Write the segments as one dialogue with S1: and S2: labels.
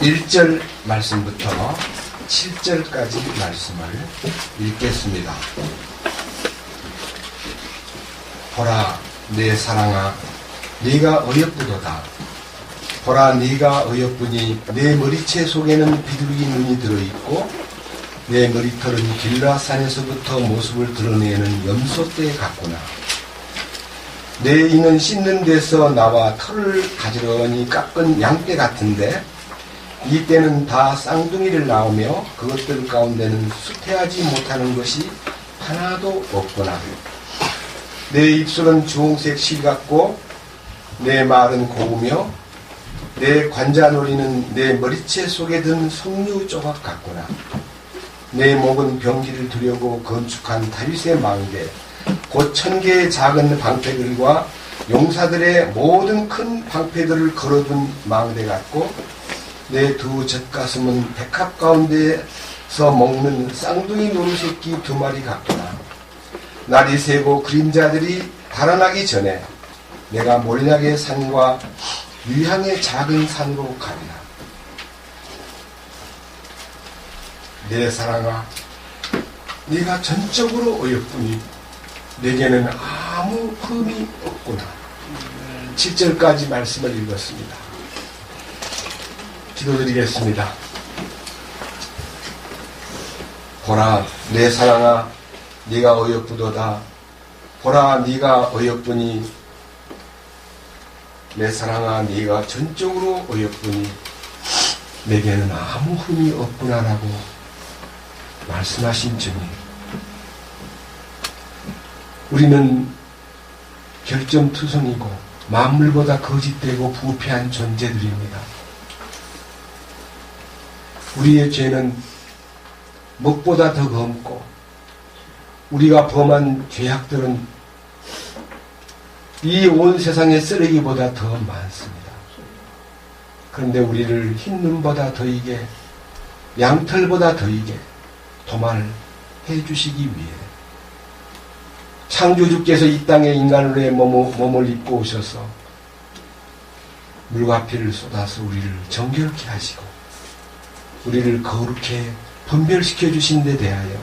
S1: 1절 말씀부터 7절까지 말씀을 읽겠습니다. 보라, 내 사랑아, 네가 어여쁘도다. 보라, 네가 어여쁘니 내 머리채 속에는 비둘기 눈이 들어있고 내 머리털은 길라산에서부터 모습을 드러내는 염소떼 같구나. 내 이는 씻는 데서 나와 털을 가지런히 깎은 양떼 같은데 이 떼는 다 쌍둥이를 낳으며 그것들 가운데는 수태하지 못하는 것이 하나도 없구나. 내 입술은 주홍색 실 같고 내 말은 고우며 내 관자놀이는 내 머리채 속에 든 석류 조각 같구나. 내 목은 병기를 두려고 건축한 다윗의 망대 곧 1000개의 작은 방패들과 용사들의 모든 큰 방패들을 걸어둔 망대 같고 내 두 젖가슴은 백합 가운데서 먹는 쌍둥이 노루새끼 2마리 같구나. 날이 새고 그림자들이 달아나기 전에 내가 몰약의 산과 유향의 작은 산으로 가리라. 내 사랑아, 네가 전적으로 어여쁘니 내게는 아무 흠이 없구나. 7절까지 말씀을 읽었습니다. 기도드리겠습니다. 보라, 내 사랑아, 네가 어여쁘도다. 보라, 네가 어여쁘니 내 사랑아, 네가 전적으로 어여쁘니 내게는 아무 흠이 없구나라고 말씀하신 주님, 우리는 결점투성이고 만물보다 거짓되고 부패한 존재들입니다. 우리의 죄는 먹보다 더 검고 우리가 범한 죄악들은 이 온 세상의 쓰레기보다 더 많습니다. 그런데 우리를 흰눈보다 더이게 양털보다 더이게 도말해 주시기 위해 창조주께서 이 땅에 인간으로의 몸을 입고 오셔서 물과 피를 쏟아서 우리를 정결케 하시고 우리를 거룩해 분별시켜 주신 데 대하여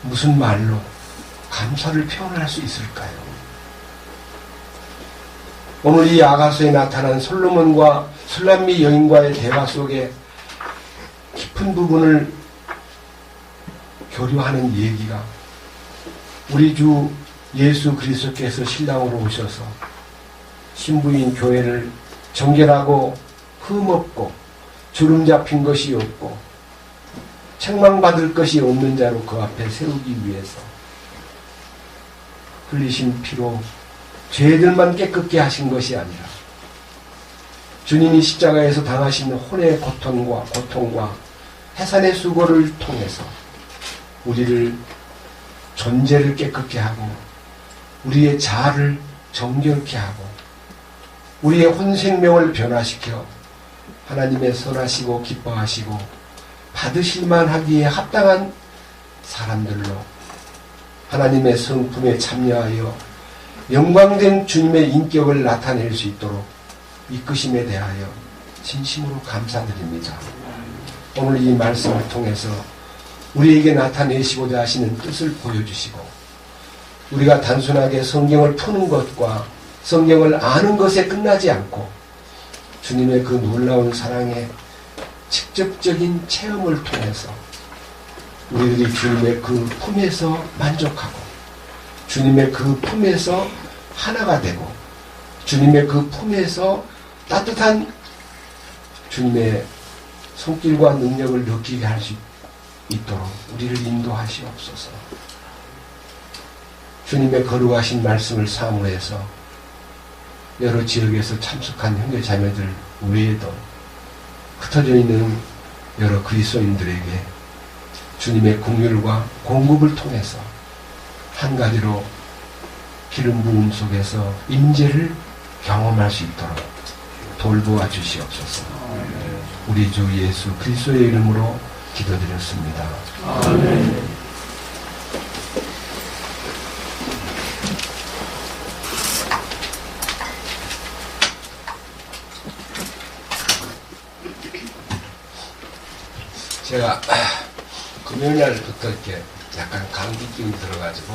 S1: 무슨 말로 감사를 표현할 수 있을까요? 오늘 이 아가서에 나타난 솔로몬과 술람미 여인과의 대화 속에 깊은 부분을 교류하는 얘기가 우리 주 예수 그리스도께서 신랑으로 오셔서 신부인 교회를 정결하고 흠없고 주름 잡힌 것이 없고 책망받을 것이 없는 자로 그 앞에 세우기 위해서 흘리신 피로 죄들만 깨끗게 하신 것이 아니라 주님이 십자가에서 당하신 혼의 고통과 해산의 수고를 통해서 우리를 존재를 깨끗게 하고 우리의 자아를 정결케 하고 우리의 혼생명을 변화시켜 하나님의 선하시고 기뻐하시고 받으실만 하기에 합당한 사람들로 하나님의 성품에 참여하여 영광된 주님의 인격을 나타낼 수 있도록 이끄심에 대하여 진심으로 감사드립니다. 오늘 이 말씀을 통해서 우리에게 나타내시고자 하시는 뜻을 보여주시고 우리가 단순하게 성경을 푸는 것과 성경을 아는 것에 끝나지 않고 주님의 그 놀라운 사랑의 직접적인 체험을 통해서 우리들이 주님의 그 품에서 만족하고 주님의 그 품에서 하나가 되고 주님의 그 품에서 따뜻한 주님의 손길과 능력을 느끼게 할 수 있도록 우리를 인도하시옵소서. 주님의 거룩하신 말씀을 사모해서 여러 지역에서 참석한 형제 자매들 외에도 흩어져 있는 여러 그리스도인들에게 주님의 긍휼과 공급을 통해서 한 가지로 기름 부음 속에서 임재를 경험할 수 있도록 돌보아 주시옵소서. 우리 주 예수 그리스도의 이름으로 기도드렸습니다. 아멘. 제가 금요일 날부터 이렇게 약간 감기 기운이 들어가지고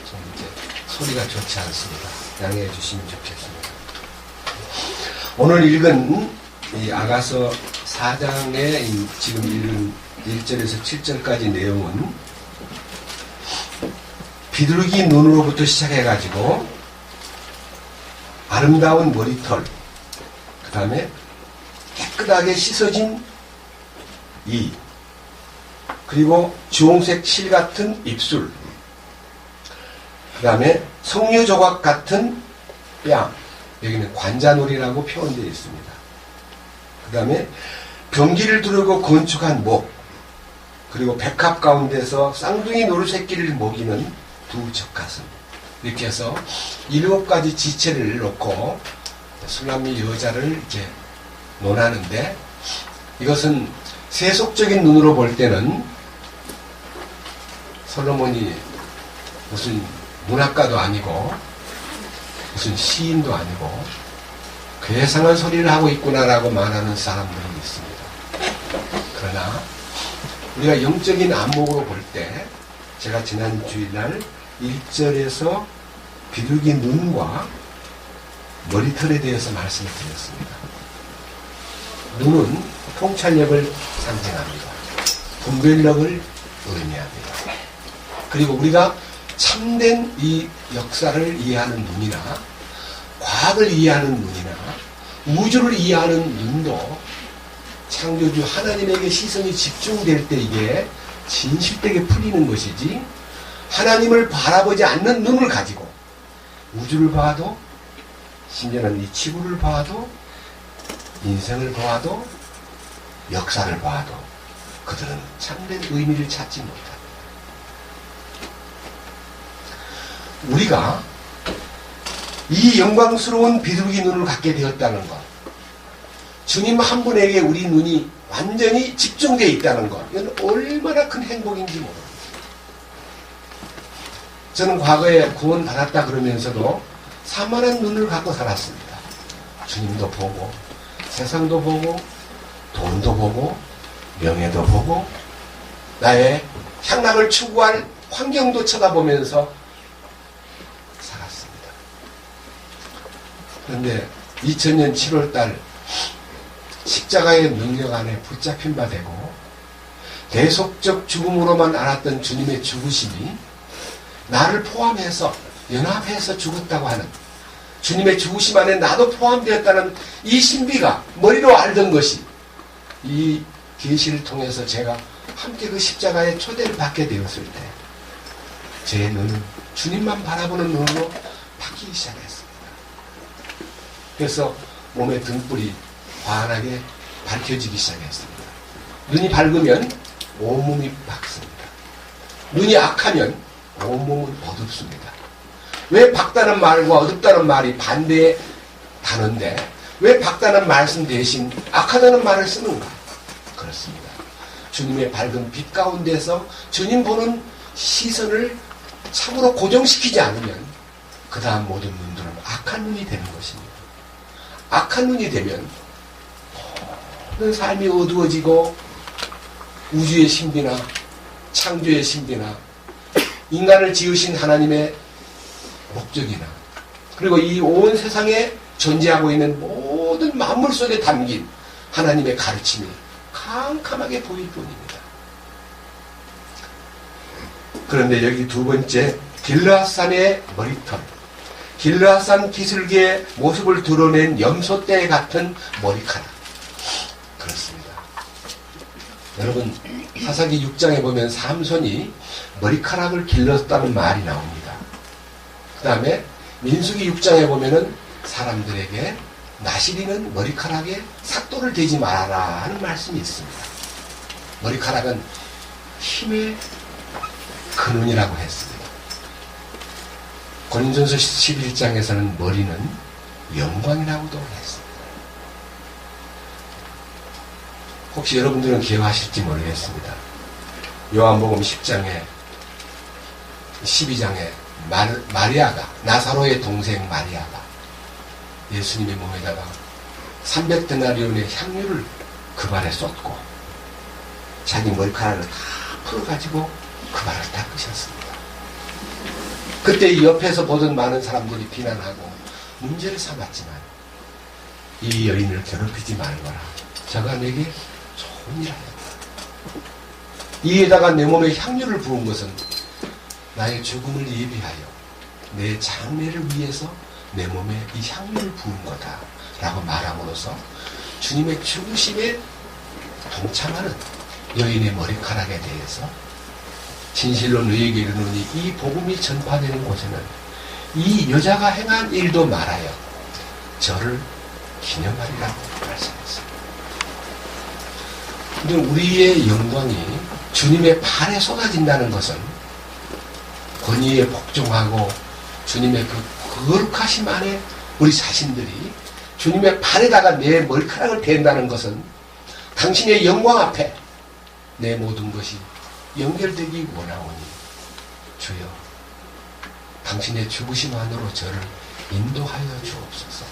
S1: 좀 이렇게 소리가 좋지 않습니다. 양해해 주시면 좋겠습니다. 오늘 읽은 이 아가서 4장의 지금 읽은 1절에서 7절까지 내용은 비둘기 눈으로부터 시작해가지고 아름다운 머리털, 그 다음에 깨끗하게 씻어진 이, 그리고 주홍색 실 같은 입술, 그 다음에 석류 조각 같은 뺨, 여기는 관자놀이라고 표현되어 있습니다. 그 다음에 병기를 두르고 건축한 목, 그리고 백합 가운데서 쌍둥이 노루새끼를 먹이는 두 젖가슴, 이렇게 해서 7가지 지체를 놓고 술람미 여자를 이렇게 논하는데, 이것은 세속적인 눈으로 볼 때는 솔로몬이 무슨 문학가도 아니고 무슨 시인도 아니고 괴상한 소리를 하고 있구나라고 말하는 사람들이 있습니다. 그러나 우리가 영적인 안목으로 볼 때, 제가 지난 주일날 1절에서 비둘기 눈과 머리털에 대해서 말씀을 드렸습니다. 눈은 통찰력을 상징합니다. 분별력을 의미합니다. 그리고 우리가 참된 이 역사를 이해하는 눈이나 과학을 이해하는 눈이나 우주를 이해하는 눈도 창조주 하나님에게 시선이 집중될 때 이게 진실되게 풀리는 것이지, 하나님을 바라보지 않는 눈을 가지고 우주를 봐도, 심지어는 이 지구를 봐도, 인생을 봐도, 역사를 봐도 그들은 참된 의미를 찾지 못합니다. 우리가 이 영광스러운 비둘기 눈을 갖게 되었다는 것, 주님 한 분에게 우리 눈이 완전히 집중되어 있다는 것, 이건 얼마나 큰 행복인지 모릅니다. 저는 과거에 구원 받았다 그러면서도 사만한 눈을 갖고 살았습니다. 주님도 보고, 세상도 보고, 돈도 보고, 명예도 보고, 나의 향락을 추구할 환경도 쳐다보면서 살았습니다. 그런데 2000년 7월달 십자가의 능력 안에 붙잡힌 바 되고, 대속적 죽음으로만 알았던 주님의 죽으심이 나를 포함해서 연합해서 죽었다고 하는, 주님의 죽으심 안에 나도 포함되었다는 이 신비가, 머리로 알던 것이 이 계시를 통해서 제가 함께 그 십자가의 초대를 받게 되었을 때 제 눈은 주님만 바라보는 눈으로 바뀌기 시작했습니다. 그래서 몸의 등불이 환하게 밝혀지기 시작했습니다. 눈이 밝으면 온몸이 밝습니다. 눈이 악하면 온몸은 어둡습니다. 왜 밝다는 말과 어둡다는 말이 반대의 단어인데 왜 밝다는 말씀 대신 악하다는 말을 쓰는가? 그렇습니다. 주님의 밝은 빛 가운데서 주님 보는 시선을 참으로 고정시키지 않으면 그 다음 모든 눈들은 악한 눈이 되는 것입니다. 악한 눈이 되면 모든 삶이 어두워지고 우주의 신비나 창조의 신비나 인간을 지으신 하나님의 목적이나 그리고 이 온 세상에 존재하고 있는 모든 만물 속에 담긴 하나님의 가르침이 캄캄하게 보일 뿐입니다. 그런데 여기 두 번째, 길르앗산의 머리털, 길르앗산 기슭의 모습을 드러낸 염소떼 같은 머리카락. 그렇습니다. 여러분, 사사기 6장에 보면 삼손이 머리카락을 길렀다는 말이 나옵니다. 그 다음에 민수기 6장에 보면은 사람들에게 나시리는 머리카락에 삭도를 대지 말아라 하는 말씀이 있습니다. 머리카락은 힘의 근원이라고 했습니다. 고린전서 11장에서는 머리는 영광이라고도 했습니다. 혹시 여러분들은 기억하실지 모르겠습니다. 요한복음 10장에 12장에 마리아가, 나사로의 동생 마리아가 예수님의 몸에다가 300데나리온의 향유를 그 발에 쏟고 자기 머리카락을 다 풀어가지고 그 말을 닦으셨습니다. 그때 이 옆에서 보던 많은 사람들이 비난하고 문제를 삼았지만 이 여인을 괴롭히지 말거라. 저가 내게 좋은 일 하였다. 이에다가 내 몸에 향유를 부은 것은 나의 죽음을 예비하여 내 장례를 위해서 내 몸에 이 향유를 부은 거다 라고 말함으로써 주님의 죽으심에 동참하는 여인의 머리카락에 대해서 진실로 너희에게 이르노니 이 복음이 전파되는 곳에는 이 여자가 행한 일도 말하여 저를 기념하리라고 말씀했습니다. 근데 우리의 영광이 주님의 발에 쏟아진다는 것은 권위에 복종하고 주님의 그 거룩하심 안에 우리 자신들이 주님의 발에다가 내 머리카락을 댄다는 것은 당신의 영광 앞에 내 모든 것이 연결되기 원하오니 주여 당신의 죽으심 안으로 저를 인도하여 주옵소서.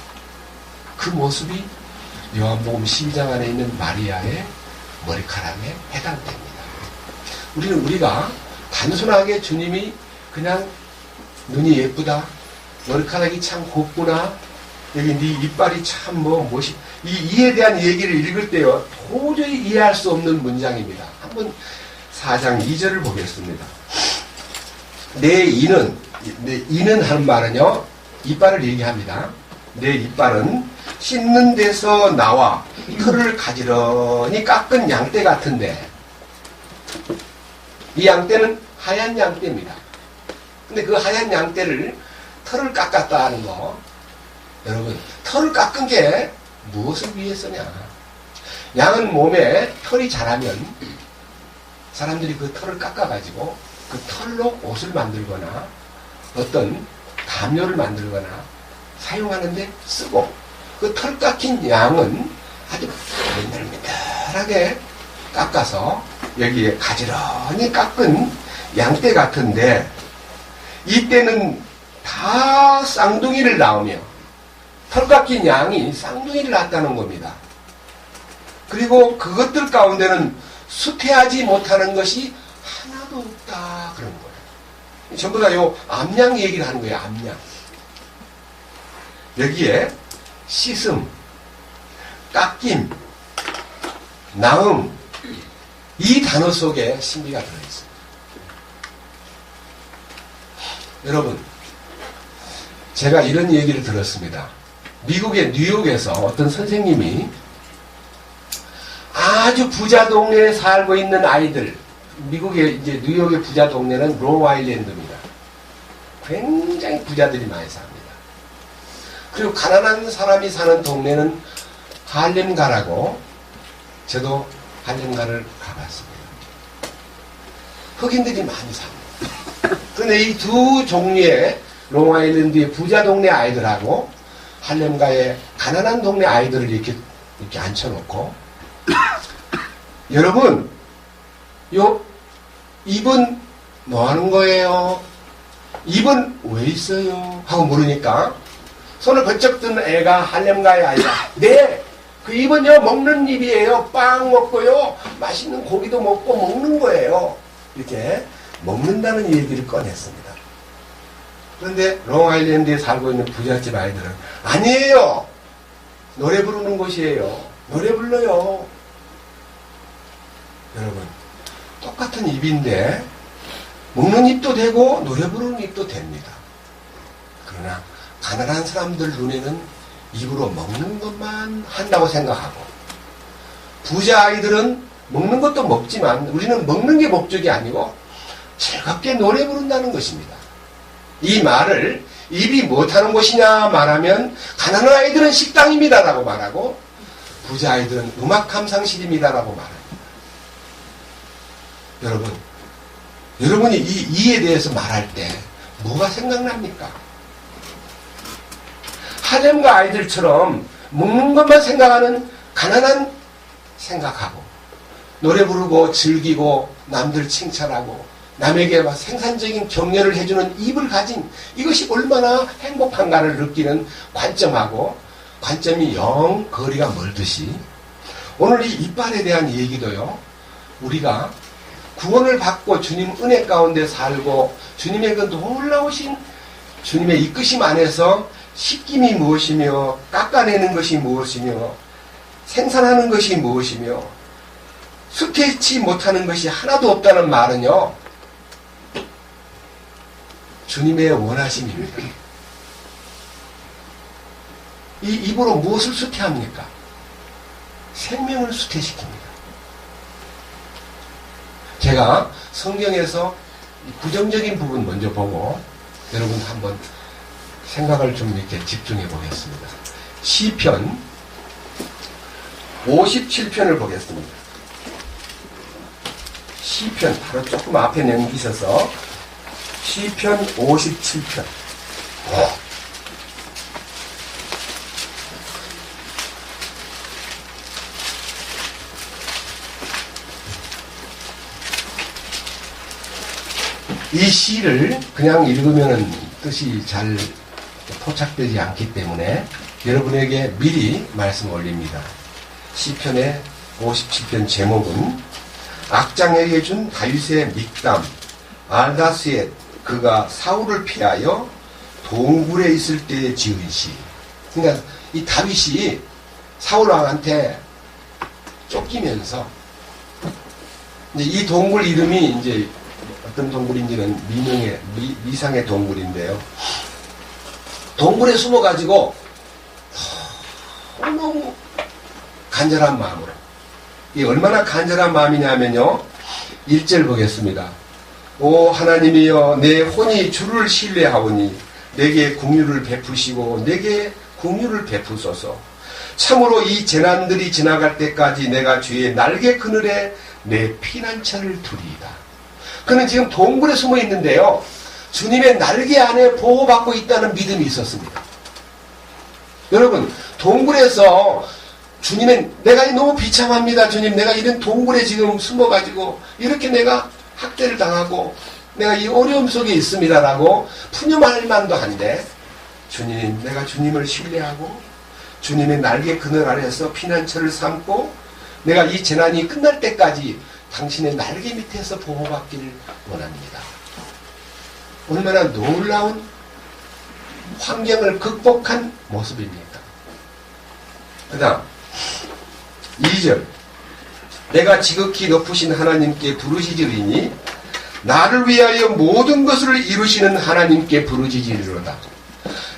S1: 그 모습이 요한복음 12장 안에 있는 마리아의 머리카락에 해당됩니다. 우리가 단순하게 주님이 그냥 눈이 예쁘다, 머리카락이 참 곱구나, 여기 네 이빨이 참 이에 대한 얘기를 읽을 때요 도저히 이해할 수 없는 문장입니다. 한번 4장 2절을 보겠습니다. 내 이는 하는 말은요 이빨을 얘기합니다. 내 이빨은 씻는 데서 나와 털을 가지런히 깎은 양떼 같은데, 이 양떼는 하얀 양떼입니다. 근데 그 하얀 양떼를 털을 깎았다 하는 거, 여러분 털을 깎은 게 무엇을 위해서냐? 양은 몸에 털이 자라면 사람들이 그 털을 깎아가지고 그 털로 옷을 만들거나 어떤 담요를 만들거나 사용하는데 쓰고, 그 털 깎인 양은 아주 맨들맨들하게 깎아서 여기에 가지런히 깎은 양떼 같은데, 이때는 다 쌍둥이를 낳으며 털 깎인 양이 쌍둥이를 낳았다는 겁니다. 그리고 그것들 가운데는 수태하지 못하는 것이 하나도 없다 그런 거예요. 전부 다 요 암양 얘기를 하는 거예요. 암양. 여기에 씻음, 깎임, 나음, 이 단어 속에 신비가 들어있습니다. 여러분, 제가 이런 얘기를 들었습니다. 미국의 뉴욕에서 어떤 선생님이 아주 부자 동네에 살고 있는 아이들, 미국의 이제 뉴욕의 부자 동네는 롱아일랜드입니다. 굉장히 부자들이 많이 삽니다. 그리고 가난한 사람이 사는 동네는 할렘가라고, 저도 할렘가를 가봤습니다. 흑인들이 많이 삽니다. 그런데 이 두 종류의 롱아일랜드의 부자 동네 아이들하고 할렘가의 가난한 동네 아이들을 이렇게 앉혀놓고, 여러분, 입은 뭐 하는 거예요? 입은 왜 있어요? 하고 물으니까 손을 번쩍 든 애가 할렘가의 아이가, 네, 그 입은요 먹는 입이에요. 빵 먹고요, 맛있는 고기도 먹고 먹는 거예요. 이렇게 먹는다는 얘기를 꺼냈습니다. 그런데 롱아일랜드에 살고 있는 부잣집 아이들은 아니에요. 노래 부르는 곳이에요. 노래 불러요. 여러분, 똑같은 입인데 먹는 입도 되고 노래 부르는 입도 됩니다. 그러나 가난한 사람들 눈에는 입으로 먹는 것만 한다고 생각하고, 부자 아이들은 먹는 것도 먹지만 우리는 먹는 게 목적이 아니고 즐겁게 노래 부른다는 것입니다. 이 말을 입이 못하는 곳이냐 말하면 가난한 아이들은 식당입니다 라고 말하고, 부자 아이들은 음악 감상실입니다 라고 말합니다. 여러분이 이에 대해서 말할 때 뭐가 생각납니까? 할렘가 아이들처럼 먹는 것만 생각하는 가난한 생각하고, 노래 부르고 즐기고 남들 칭찬하고 남에게 생산적인 격려를 해주는 입을 가진 이것이 얼마나 행복한가를 느끼는 관점하고 관점이 영 거리가 멀듯이, 오늘 이 이빨에 대한 얘기도요 우리가 구원을 받고 주님 은혜 가운데 살고 주님의 그 놀라우신 주님의 이끄심 안에서 씻김이 무엇이며 깎아내는 것이 무엇이며 생산하는 것이 무엇이며 수태치 못하는 것이 하나도 없다는 말은요, 주님의 원하심입니다. 이 입으로 무엇을 수태합니까? 생명을 수태시킵니다. 제가 성경에서 부정적인 부분 먼저 보고 여러분 한번 생각을 좀 이렇게 집중해 보겠습니다. 시편 57편을 보겠습니다. 시편 바로 조금 앞에 넘기셔서 시편 57편. 이 시를 그냥 읽으면 뜻이 잘 포착되지 않기 때문에 여러분에게 미리 말씀 올립니다. 시편의 57편 제목은 악장에게 준 다윗의 믹담, 알다스의 그가 사울을 피하여 동굴에 있을 때에 지은 시. 그러니까 이 다윗이 사울 왕한테 쫓기면서 이제 이 동굴 이름이 이제 어떤 동굴인지는 미상의 동굴인데요. 동굴에 숨어가지고 너무 간절한 마음으로. 이 얼마나 간절한 마음이냐면요. 1절 보겠습니다. 오 하나님이여 내 혼이 주를 신뢰하오니 내게 긍휼을 베푸시고 내게 긍휼을 베푸소서. 참으로 이 재난들이 지나갈 때까지 내가 주의 날개 그늘에 내 피난처를 두리이다. 그는 지금 동굴에 숨어 있는데요. 주님의 날개 안에 보호받고 있다는 믿음이 있었습니다. 여러분, 동굴에서 주님의 내가 너무 비참합니다. 주님, 내가 이런 동굴에 지금 숨어가지고 이렇게 내가 학대를 당하고 내가 이 어려움 속에 있습니다라고 푸념할 만도 한데, 주님, 내가 주님을 신뢰하고 주님의 날개 그늘 아래서 피난처를 삼고 내가 이 재난이 끝날 때까지 당신의 날개 밑에서 보호받기를 원합니다. 얼마나 놀라운 환경을 극복한 모습입니까? 그 다음 2절 내가 지극히 높으신 하나님께 부르짖으리니 나를 위하여 모든 것을 이루시는 하나님께 부르짖으리로다.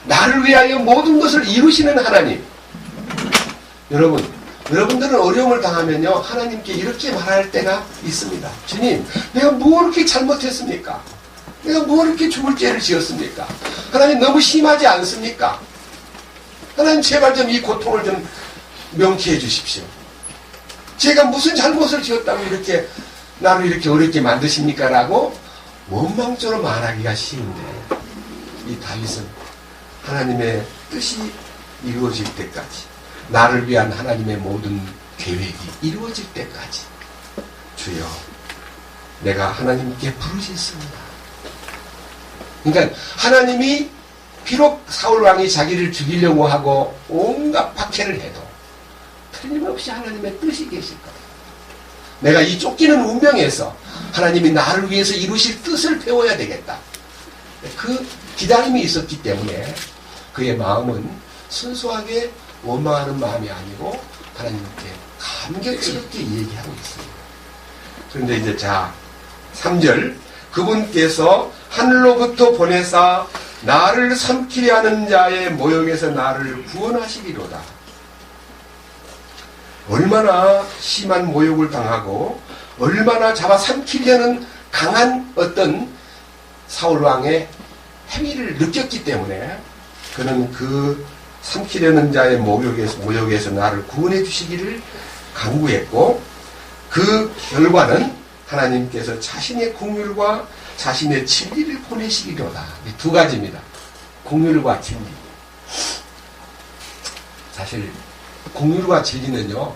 S1: 나를 위하여 모든 것을 이루시는 하나님. 여러분들은 어려움을 당하면요 하나님께 이렇게 말할 때가 있습니다. 주님, 내가 뭐 이렇게 잘못했습니까? 내가 뭐 이렇게 죽을 죄를 지었습니까? 하나님 너무 심하지 않습니까? 하나님 제발 좀 이 고통을 좀 명쾌해 주십시오. 제가 무슨 잘못을 지었다고 이렇게 나를 이렇게 어렵게 만드십니까? 라고 원망적으로 말하기가 쉬운데 이 다윗은 하나님의 뜻이 이루어질 때까지 나를 위한 하나님의 모든 계획이 이루어질 때까지 주여 내가 하나님께 부르짖습니다. 그러니까 하나님이 비록 사울왕이 자기를 죽이려고 하고 온갖 박해를 해도 틀림없이 하나님의 뜻이 계실 거다. 내가 이 쫓기는 운명에서 하나님이 나를 위해서 이루실 뜻을 배워야 되겠다. 그 기다림이 있었기 때문에 그의 마음은 순수하게 원망하는 마음이 아니고 하나님께 감격스럽게 얘기하고 있습니다. 그런데 이제 3절 그분께서 하늘로부터 보내사 나를 삼키려 하는 자의 모욕에서 나를 구원하시리로다. 얼마나 심한 모욕을 당하고 얼마나 잡아 삼키려는 강한 어떤 사울왕의 행위를 느꼈기 때문에 그는 그 삼키려는 자의 모욕에서 나를 구원해 주시기를 간구했고 그 결과는 하나님께서 자신의 긍휼과 자신의 진리를 보내시기로다. 두 가지입니다. 긍휼과 진리. 사실 긍휼과 진리는요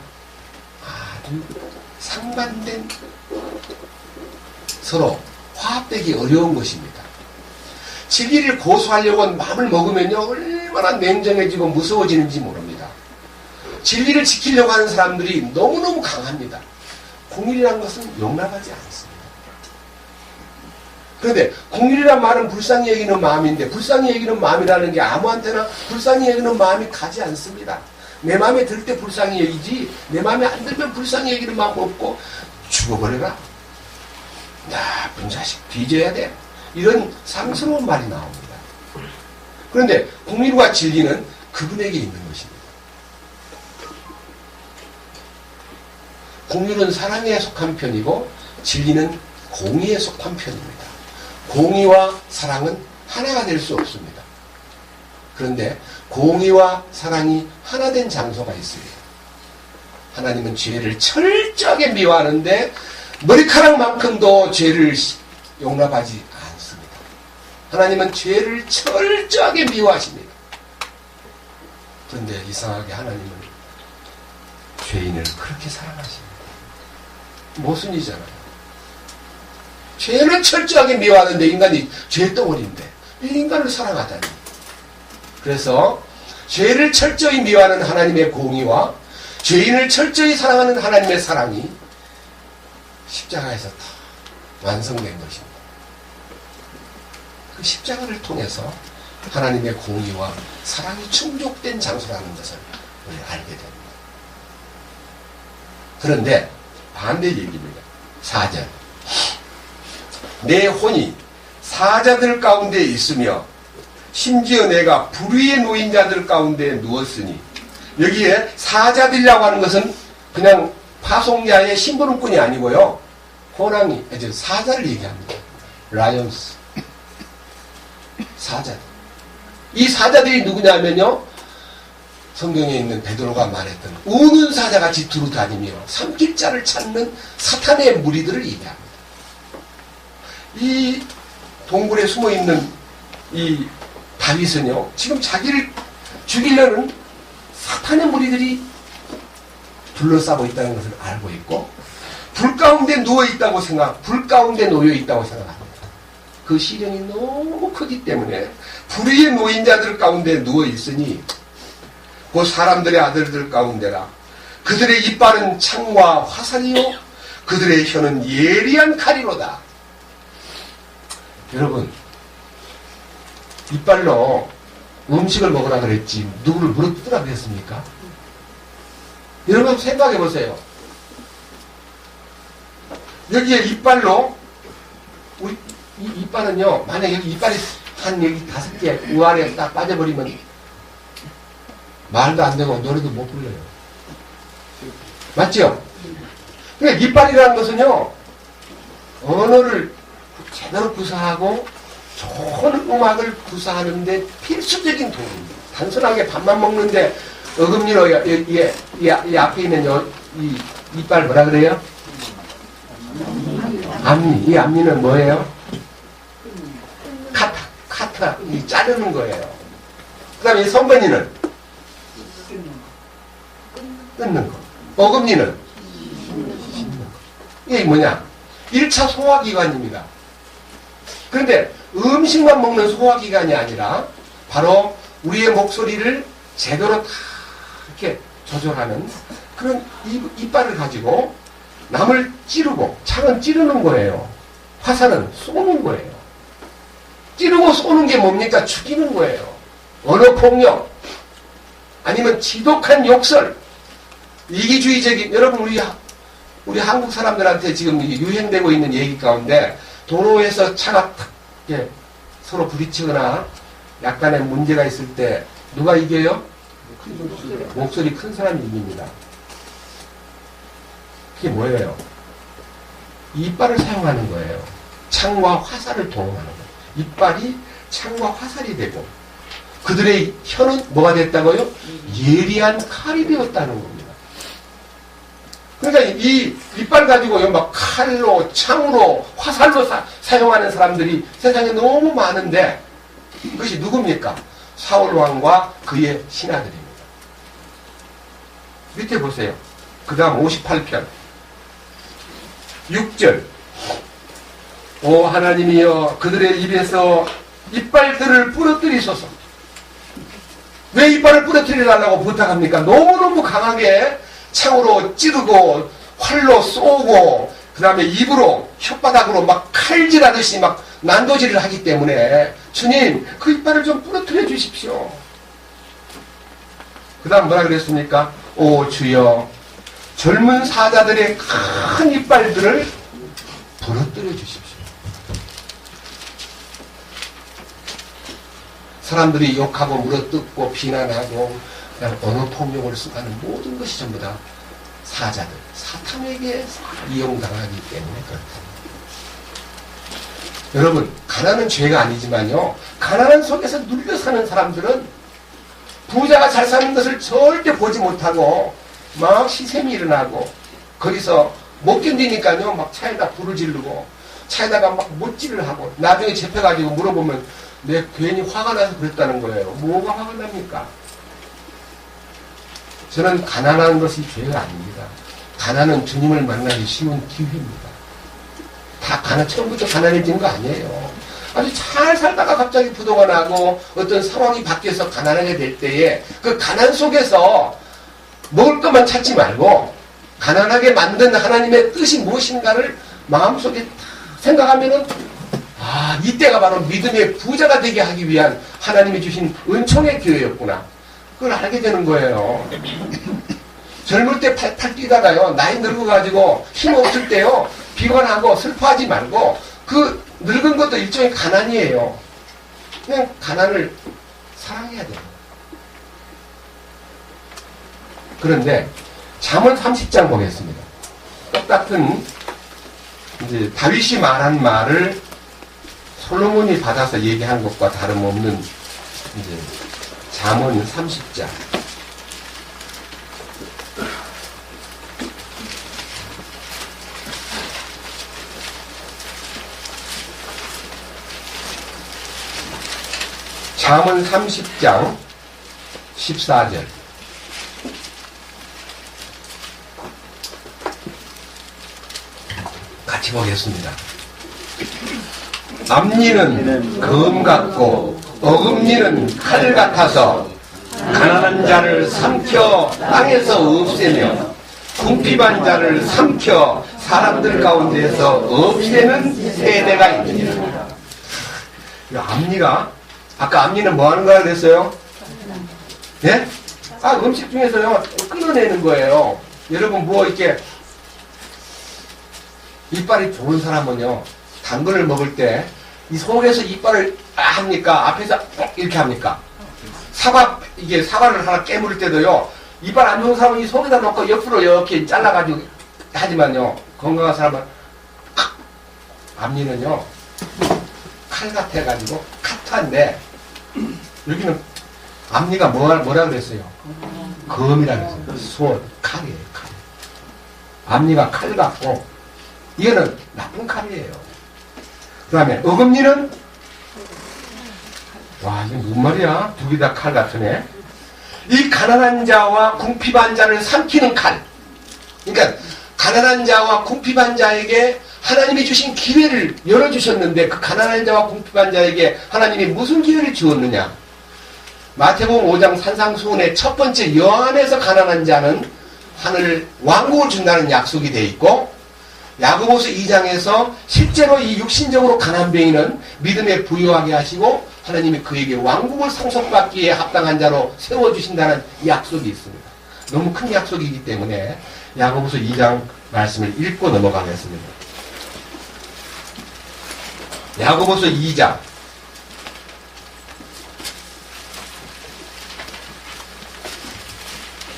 S1: 아주 상반된 서로 화합되기 어려운 것입니다. 진리를 고수하려고 마음을 먹으면요 얼마나 냉정해지고 무서워지는지 모릅니다. 진리를 지키려고 하는 사람들이 너무너무 강합니다. 공일이라는 것은 용납하지 않습니다. 그런데 공일이란 말은 불쌍히 여기는 마음인데 불쌍히 여기는 마음이라는 게 아무한테나 불쌍히 여기는 마음이 가지 않습니다. 내 마음에 들 때 불쌍히 여기지 내 마음에 안 들면 불쌍히 여기는 마음 없고 죽어버려라. 나쁜 자식 뒤져야 돼. 이런 상스러운 말이 나옵니다. 그런데 공일과 진리는 그분에게 있는 것입니다. 공일은 사랑에 속한 편이고 진리는 공의에 속한 편입니다. 공의와 사랑은 하나가 될 수 없습니다. 그런데 공의와 사랑이 하나 된 장소가 있습니다. 하나님은 죄를 철저하게 미워하는데 머리카락만큼도 죄를 용납하지 않습니다. 하나님은 죄를 철저하게 미워하십니다. 그런데 이상하게 하나님은 죄인을 그렇게 사랑하십니다. 모순이잖아요. 죄는 철저하게 미워하는데 인간이 죄덩어리인데 이 인간을 사랑하다니. 그래서 죄를 철저히 미워하는 하나님의 공의와 죄인을 철저히 사랑하는 하나님의 사랑이 십자가에서 다 완성된 것입니다. 그 십자가를 통해서 하나님의 공의와 사랑이 충족된 장소라는 것을 우리 알게 됩니다. 그런데 반대 얘기입니다. 4절. 내 혼이 사자들 가운데 있으며 심지어 내가 불의에 놓인 자들 가운데 누웠으니 여기에 사자들이라고 하는 것은 그냥 파송자의 심부름꾼이 아니고요. 호랑이, 사자를 얘기합니다. 라이온스. 사자들. 이 사자들이 누구냐면요. 성경에 있는 베드로가 말했던 우는 사자같이 두루다니며 삼킬 자를 찾는 사탄의 무리들을 얘기합니다. 이 동굴에 숨어있는 이 다윗은요. 지금 자기를 죽이려는 사탄의 무리들이 둘러싸고 있다는 것을 알고 있고 불 가운데 누워있다고 불 가운데 놓여있다고 생각합니다. 그 시련이 너무 크기 때문에 불의의 놓인 자들 가운데 누워있으니 그 사람들의 아들들 가운데라. 그들의 이빨은 창과 화살이요 그들의 혀는 예리한 칼이로다. 여러분, 이빨로 음식을 먹으라 그랬지 누구를 물어뜯으라 그랬습니까? 여러분 생각해 보세요. 여기에 이빨로 우리 이빨은요, 만약 여기 이빨이 한 여기 5개 우아래 딱 빠져버리면 말도 안 되고 노래도 못 불러요. 맞죠? 그러니까 이빨이라는 것은요, 언어를 제대로 구사하고 좋은 음악을 구사하는데 필수적인 도구입니다. 단순하게 밥만 먹는데 어금니로 이 앞에 있는 이 이빨 뭐라 그래요? 앞니. 이 앞니는 뭐예요? 카타. 이 자르는 거예요. 그 다음에 이 선건이는 끊는 거. 어금니는 씹는 거. 이게 뭐냐? 1차 소화기관입니다. 그런데 음식만 먹는 소화기관이 아니라 바로 우리의 목소리를 제대로 다 이렇게 조절하는 그런 이빨을 가지고 남을 찌르고, 창은 찌르는 거예요. 화살은 쏘는 거예요. 찌르고 쏘는 게 뭡니까? 죽이는 거예요. 언어폭력, 아니면 지독한 욕설, 이기주의적인, 여러분 우리 한국 사람들한테 지금 유행되고 있는 얘기 가운데 도로에서 차가 탁 이렇게 서로 부딪히거나 약간의 문제가 있을 때 누가 이겨요? 목소리 큰 사람이 이깁니다. 그게 뭐예요? 이빨을 사용하는 거예요. 창과 화살을 동원하는 거예요. 이빨이 창과 화살이 되고 그들의 혀는 뭐가 됐다고요? 예리한 칼이 되었다는 겁니다. 그러니까 이 이빨 가지고 막 칼로, 창으로, 화살로 사용하는 사람들이 세상에 너무 많은데 그것이 누굽니까? 사울왕과 그의 신하들입니다. 밑에 보세요. 그 다음 58편 6절. 오 하나님이여 그들의 입에서 이빨들을 부러뜨리소서. 왜 이빨을 부러뜨리달라고 부탁합니까? 너무너무 강하게 창으로 찌르고 활로 쏘고 그 다음에 입으로 혓바닥으로 막 칼질하듯이 막 난도질을 하기 때문에 주님 그 이빨을 좀 부러뜨려 주십시오. 그 다음 뭐라 그랬습니까? 오 주여 젊은 사자들의 큰 이빨들을 부러뜨려 주십시오. 사람들이 욕하고 물어뜯고 비난하고 그냥 언어 폭력을 쓰는 모든 것이 전부 다 사자들, 사탄에게 이용당하기 때문에 그렇다. 여러분, 가난은 죄가 아니지만요, 가난한 속에서 눌려 사는 사람들은 부자가 잘 사는 것을 절대 보지 못하고 막 시샘이 일어나고 거기서 못 견디니까요, 막 차에다 불을 지르고 차에다가 막 못질을 하고 나중에 잡혀가지고 물어보면 내 괜히 화가 나서 그랬다는 거예요. 뭐가 화가 납니까? 저는 가난한 것이 죄가 아닙니다. 가난은 주님을 만나기 쉬운 기회입니다. 다 처음부터 가난해진 거 아니에요. 아주 잘 살다가 갑자기 부도가 나고 어떤 상황이 바뀌어서 가난하게 될 때에 그 가난 속에서 먹을 것만 찾지 말고 가난하게 만든 하나님의 뜻이 무엇인가를 마음속에 생각하면은 아, 이때가 바로 믿음의 부자가 되게 하기 위한 하나님이 주신 은총의 기회였구나. 그걸 알게 되는 거예요. 젊을 때 팔팔 뛰다가요, 나이 늙어가지고 힘 없을 때요, 비관하고 슬퍼하지 말고, 그 늙은 것도 일종의 가난이에요. 그냥 가난을 사랑해야 돼요. 그런데, 잠언 30장 보겠습니다. 똑같은, 이제, 다윗이 말한 말을 솔로몬이 받아서 얘기한 것과 다름없는, 이제, 잠언 30장. 잠언 30장 14절. 같이 보겠습니다. 앞니는 검 같고 어금니는 칼 같아서 가난한 자를 삼켜 땅에서 없애며 궁핍한 자를 삼켜 사람들 가운데서 없애는 세대가 있느니라. 앞니가 아까 앞니는 뭐 하는 거라 그랬어요? 예? 아, 음식 중에서요, 끊어내는 거예요. 여러분, 뭐, 이렇게, 이빨이 좋은 사람은요, 당근을 먹을 때, 이 속에서 이빨을 합니까? 앞에서 이렇게 합니까? 이게 사과를 하나 깨물을 때도요, 이빨 안 좋은 사람은 이 속에다 넣고 옆으로 이렇게 잘라가지고 하지만요, 건강한 사람은, 앞니는요, 칼 같아가지고, 카트한데, 여기는 앞니가 뭐라 그랬어요? 검이라 그랬어요. 수원, 칼이에요, 칼. 앞니가 칼 같고, 이거는 나쁜 칼이에요. 그 다음에 어금니는, 와, 이게 무슨 말이야? 두 개 다 칼 같으네. 이 가난한 자와 궁핍한 자를 삼키는 칼. 그러니까, 가난한 자와 궁핍한 자에게 하나님이 주신 기회를 열어주셨는데 그 가난한 자와 궁핍한 자에게 하나님이 무슨 기회를 주었느냐? 마태복음 5장 산상수훈의 첫 번째 여안에서 가난한 자는 하늘 왕국을 준다는 약속이 되어 있고 야고보서 2장에서 실제로 이 육신적으로 가난 병인은 믿음에 부유하게 하시고 하나님이 그에게 왕국을 상속받기에 합당한 자로 세워주신다는 약속이 있습니다. 너무 큰 약속이기 때문에 야고보서 2장 말씀을 읽고 넘어가겠습니다. 야고보서 2장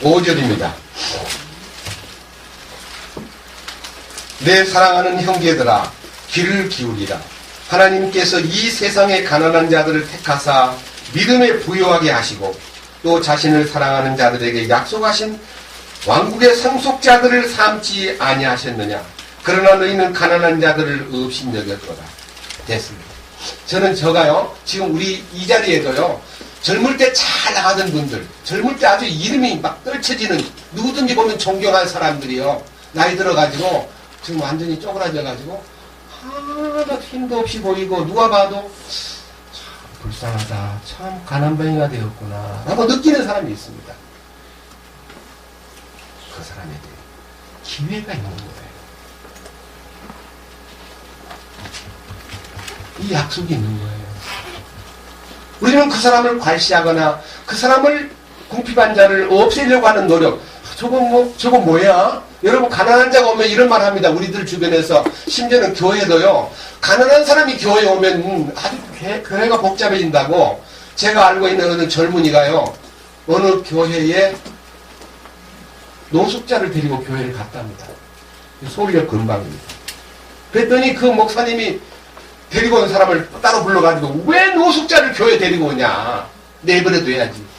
S1: 5절입니다. 내 사랑하는 형제들아 귀를 기울이라. 하나님께서 이 세상의 가난한 자들을 택하사 믿음에 부유하게 하시고 또 자신을 사랑하는 자들에게 약속하신 왕국의 상속자들을 삼지 아니하셨느냐. 그러나 너희는 가난한 자들을 업신여겼도다. 됐습니다. 저는 저가요, 지금 우리 이 자리에도요, 젊을 때 잘 나가던 분들, 젊을 때 아주 이름이 막 떨쳐지는, 누구든지 보면 존경할 사람들이요, 나이 들어가지고, 지금 완전히 쪼그라져가지고, 하나도 힘도 없이 보이고, 누가 봐도, 참, 불쌍하다. 참, 가난뱅이가 되었구나. 라고 느끼는 사람이 있습니다. 그 사람에게 기회가 있는 거예요. 이 약속이 있는 거예요. 우리는 그 사람을 괄시하거나 그 사람을 궁핍한 자를 없애려고 하는 노력, 저거 뭐야? 여러분, 가난한 자가 오면 이런 말 합니다. 우리들 주변에서. 심지어는 교회도요. 가난한 사람이 교회에 오면 아주 교회가 복잡해진다고. 제가 알고 있는 어느 젊은이가요. 어느 교회에 노숙자를 데리고 교회를 갔답니다. 서울역 근방입니다. 그랬더니 그 목사님이 데리고 온 사람을 따로 불러가지고 왜 노숙자를 교회에 데리고 오냐. 내버려둬야지.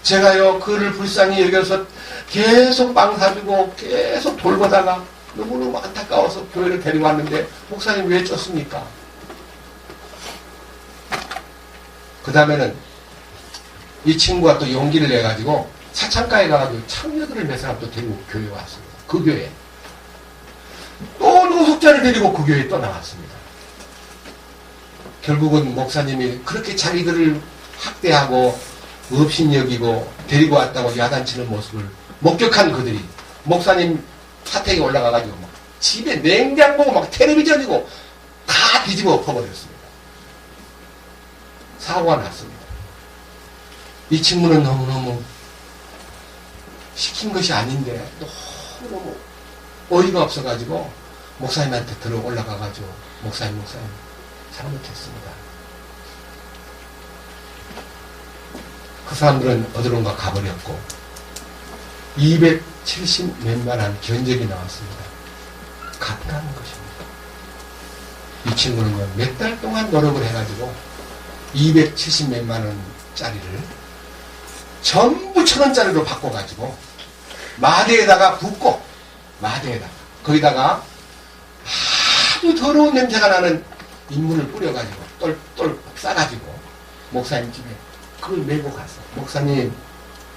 S1: 제가요, 그를 불쌍히 여겨서 계속 빵 사주고 계속 돌보다가 너무너무 안타까워서 교회를 데리고 왔는데 목사님 왜 쫓습니까? 그 다음에는 이 친구가 또 용기를 내가지고 사창가에 가가지고 청녀들을 몇 사람 또 데리고 교회에 왔습니다. 그 교회에. 또 노숙자를 데리고 그 교회에 또 나왔습니다. 결국은 목사님이 그렇게 자기들을 학대하고 업신여기고 데리고 왔다고 야단치는 모습을 목격한 그들이 목사님 사택에 올라가가지고 막 집에 냉장고고 막 텔레비전이고 다 뒤집어 엎어버렸습니다. 사고가 났습니다. 이 친구는 너무너무 시킨 것이 아닌데 너무너무 어이가 없어가지고 목사님한테 들어 올라가가지고 목사님 잘못했습니다. 그 사람들은 어디론가 가버렸고 270 몇만한 견적이 나왔습니다. 갚으라는 것입니다. 이 친구는 몇 달 동안 노력을 해가지고 270 몇만 원짜리를 전부 1,000원짜리로 바꿔가지고 마대에다가 붓고 마대에다가 거기다가 아주 더러운 냄새가 나는 인물을 뿌려가지고 똘똘 싸가지고 목사님 집에 그걸 메고 가서 목사님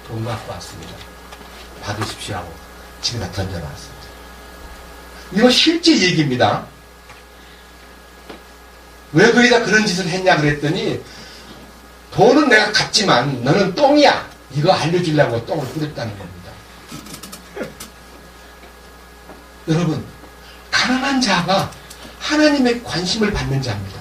S1: 돈 갖고 왔습니다. 받으십시오 하고 집에다 던져놨습니다. 이거 실제 얘기입니다. 왜 거기다 그런 짓을 했냐 그랬더니 돈은 내가 갚지만 너는 똥이야. 이거 알려주려고 똥을 뿌렸다는 겁니다. 여러분, 가난한 자가 하나님의 관심을 받는 자입니다.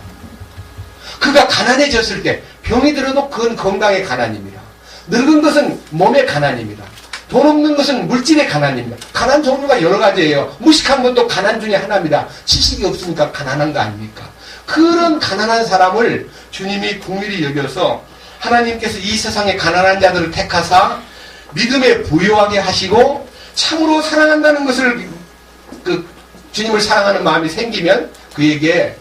S1: 그가 가난해졌을 때 병이 들어도 그건 건강의 가난입니다. 늙은 것은 몸의 가난입니다. 돈 없는 것은 물질의 가난입니다. 가난 종류가 여러 가지예요. 무식한 것도 가난 중에 하나입니다. 지식이 없으니까 가난한 거 아닙니까? 그런 가난한 사람을 주님이 긍휼히 여겨서 하나님께서 이 세상의 가난한 자들을 택하사 믿음에 부요하게 하시고 참으로 사랑한다는 것을 주님을 사랑하는 마음이 생기면 그에게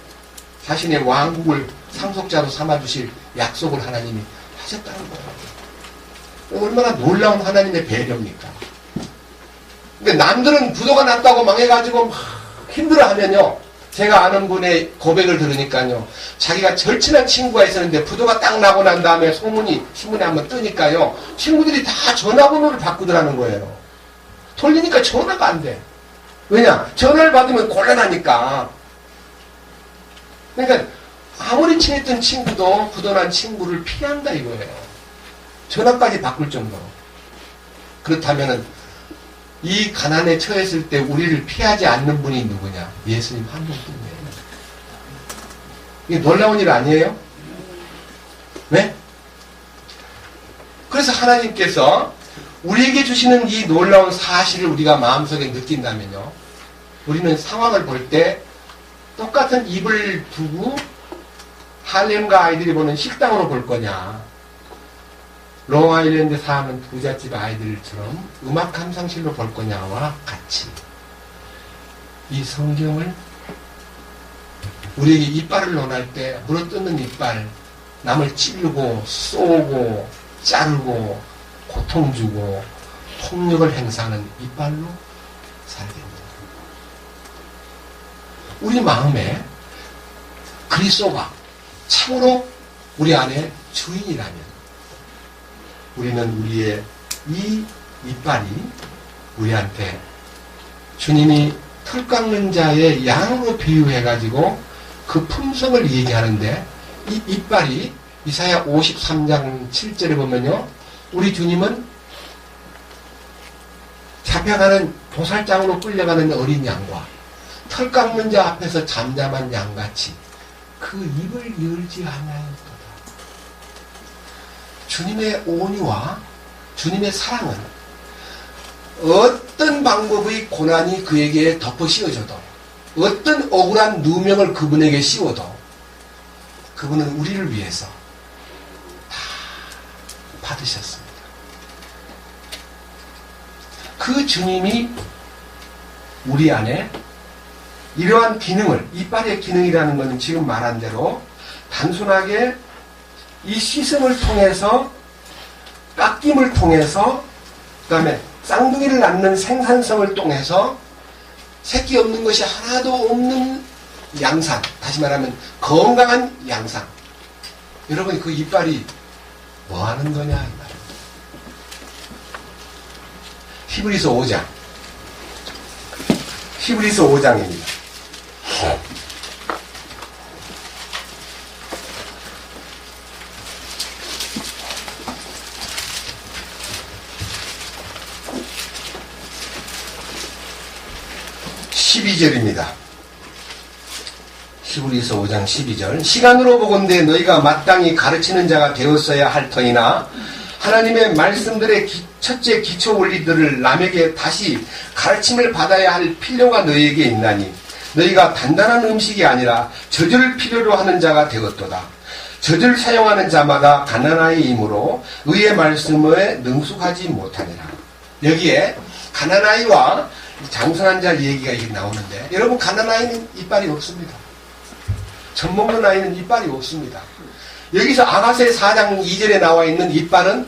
S1: 자신의 왕국을 상속자로 삼아주실 약속을 하나님이 하셨다는 거예요. 얼마나 놀라운 하나님의 배려입니까? 근데 남들은 부도가 났다고 망해가지고 막 힘들어하면요. 제가 아는 분의 고백을 들으니까요. 자기가 절친한 친구가 있었는데 부도가 딱 나고 난 다음에 소문이 신문에 한번 뜨니까요. 친구들이 다 전화번호를 바꾸더라는 거예요. 돌리니까 전화가 안 돼. 왜냐? 전화를 받으면 곤란하니까. 그러니까 아무리 친했던 친구도 부도난 친구를 피한다 이거예요. 전화까지 바꿀 정도로. 그렇다면은 이 가난에 처했을 때 우리를 피하지 않는 분이 누구냐? 예수님 한 분뿐이에요. 이게 놀라운 일 아니에요? 왜? 그래서 하나님께서 우리에게 주시는 이 놀라운 사실을 우리가 마음속에 느낀다면요. 우리는 상황을 볼 때 똑같은 입을 두고 할렘과 아이들이 보는 식당으로 볼 거냐. 롱아일랜드 사는 부잣집 아이들처럼 음악 감상실로 볼 거냐와 같이 이 성경을 우리에게 이빨을 논할 때 물어뜯는 이빨, 남을 찌르고 쏘고 자르고 고통 주고 폭력을 행사하는 이빨로 살게 됩니다. 우리 마음에 그리스도가 참으로 우리 안에 주인이라면 우리는 우리의 이 이빨이 우리한테 주님이 털 깎는 자의 양으로 비유해가지고 그 품성을 얘기하는데 이 이빨이 이사야 53장 7절에 보면요. 우리 주님은 잡혀가는 도살장으로 끌려가는 어린 양과 털 깎는 자 앞에서 잠잠한 양같이 그 입을 열지 아니하였도다. 주님의 온유와 주님의 사랑은 어떤 방법의 고난이 그에게 덮어 씌워져도 어떤 억울한 누명을 그분에게 씌워도 그분은 우리를 위해서 다 받으셨습니다. 그 주님이 우리 안에 이러한 기능을, 이빨의 기능이라는 것은 지금 말한 대로 단순하게 이 씻음을 통해서, 깎임을 통해서, 그 다음에 쌍둥이를 낳는 생산성을 통해서 새끼 없는 것이 하나도 없는 양상, 다시 말하면 건강한 양상. 여러분, 그 이빨이 뭐 하는 거냐 이 말입니다. 히브리서 5장. 히브리서 5장입니다. 12절입니다. 히브리서 5장 12절. 시간으로 보건대 너희가 마땅히 가르치는 자가 되었어야 할 터이나 하나님의 말씀들의 첫째 기초 원리들을 남에게 다시 가르침을 받아야 할 필요가 너희에게 있나니 너희가 단단한 음식이 아니라 젖을 필요로 하는 자가 되었도다. 젖을 사용하는 자마다 가난아이이므로 의의 말씀에 능숙하지 못하니라. 여기에 가난아이와 장성한 자 얘기가 이렇게 나오는데, 여러분, 가난아이는 이빨이 없습니다. 젖 먹는 아이는 이빨이 없습니다. 여기서 아가세 4장 2절에 나와 있는 이빨은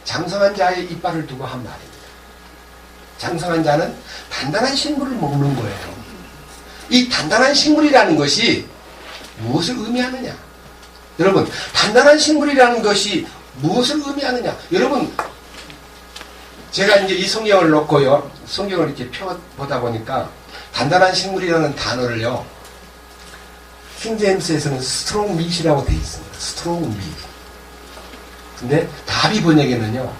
S1: 장성한 자의 이빨을 두고 한 말입니다. 장성한 자는 단단한 식물을 먹는 거예요. 이 단단한 식물이라는 것이 무엇을 의미하느냐? 여러분, 단단한 식물이라는 것이 무엇을 의미하느냐? 여러분, 제가 이제 이 성경을 놓고요, 성경을 이렇게 펴보다 보니까 단단한 식물이라는 단어를요, 킹제임스에서는 스트롱 밑이라고 되어 있습니다. 스트롱 밑. 근데 다비 번역에는요,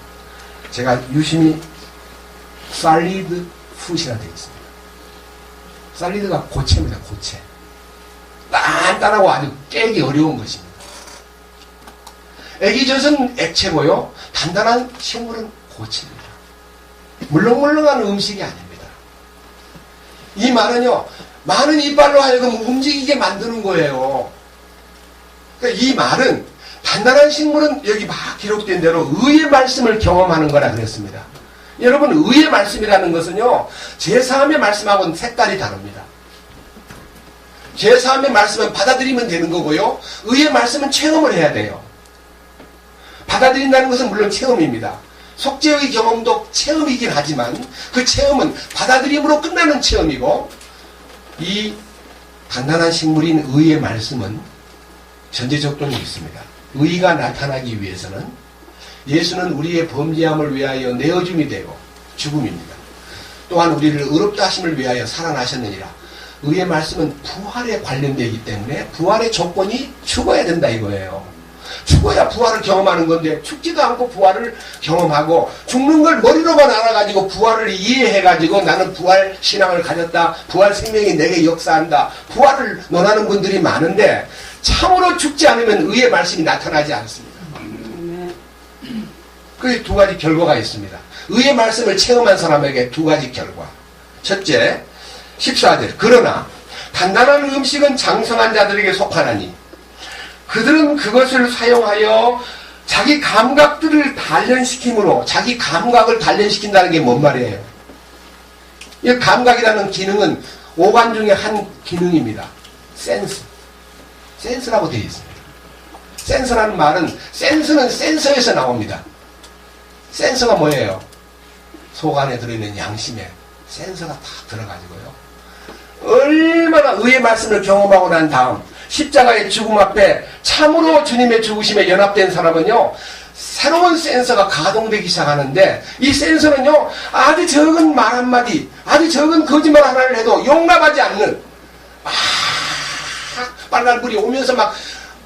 S1: 제가 유심히 살리드 풋이라 되어 있습니다. 살리드가 고체입니다. 고체. 단단하고 아주 깨기 어려운 것입니다. 애기젖은 액체고요, 단단한 식물은 고체입니다. 물렁물렁한 음식이 아닙니다. 이 말은요, 많은 이빨로 하여금 움직이게 만드는 거예요. 그러니까 이 말은 단단한 식물은 여기 막 기록된 대로 의의 말씀을 경험하는 거라 그랬습니다. 여러분, 의의 말씀이라는 것은요, 제3의 말씀하고는 색깔이 다릅니다. 제3의 말씀은 받아들이면 되는 거고요, 의의 말씀은 체험을 해야 돼요. 받아들인다는 것은 물론 체험입니다. 속죄의 경험도 체험이긴 하지만 그 체험은 받아들임으로 끝나는 체험이고, 이 단단한 식물인 의의 말씀은 전제적 동이 있습니다. 의가 나타나기 위해서는 예수는 우리의 범죄함을 위하여 내어줌이 되고 죽음입니다. 또한 우리를 의롭다 하심을 위하여 살아나셨느니라. 의의 말씀은 부활에 관련되기 때문에 부활의 조건이 죽어야 된다 이거예요. 죽어야 부활을 경험하는 건데 죽지도 않고 부활을 경험하고, 죽는 걸 머리로만 알아가지고 부활을 이해해가지고 나는 부활 신앙을 가졌다, 부활 생명이 내게 역사한다, 부활을 논하는 분들이 많은데 참으로 죽지 않으면 의의 말씀이 나타나지 않습니다. 그 두 가지 결과가 있습니다. 의의 말씀을 체험한 사람에게 두 가지 결과. 첫째, 14절. 그러나 단단한 음식은 장성한 자들에게 속하나니 그들은 그것을 사용하여 자기 감각들을 단련시킴으로, 자기 감각을 단련시킨다는 게 뭔 말이에요? 이 감각이라는 기능은 오감 중에 한 기능입니다. 센스. 센스라고 되어 있습니다. 센스라는 말은, 센스는 센서에서 나옵니다. 센서가 뭐예요? 속 안에 들어있는 양심에 센서가 다 들어가지고요, 얼마나 의의 말씀을 경험하고 난 다음 십자가의 죽음 앞에 참으로 주님의 죽으심에 연합된 사람은요, 새로운 센서가 가동되기 시작하는데, 이 센서는요, 아주 적은 말 한마디, 아주 적은 거짓말 하나를 해도 용납하지 않는, 막 빨간 불이 오면서 막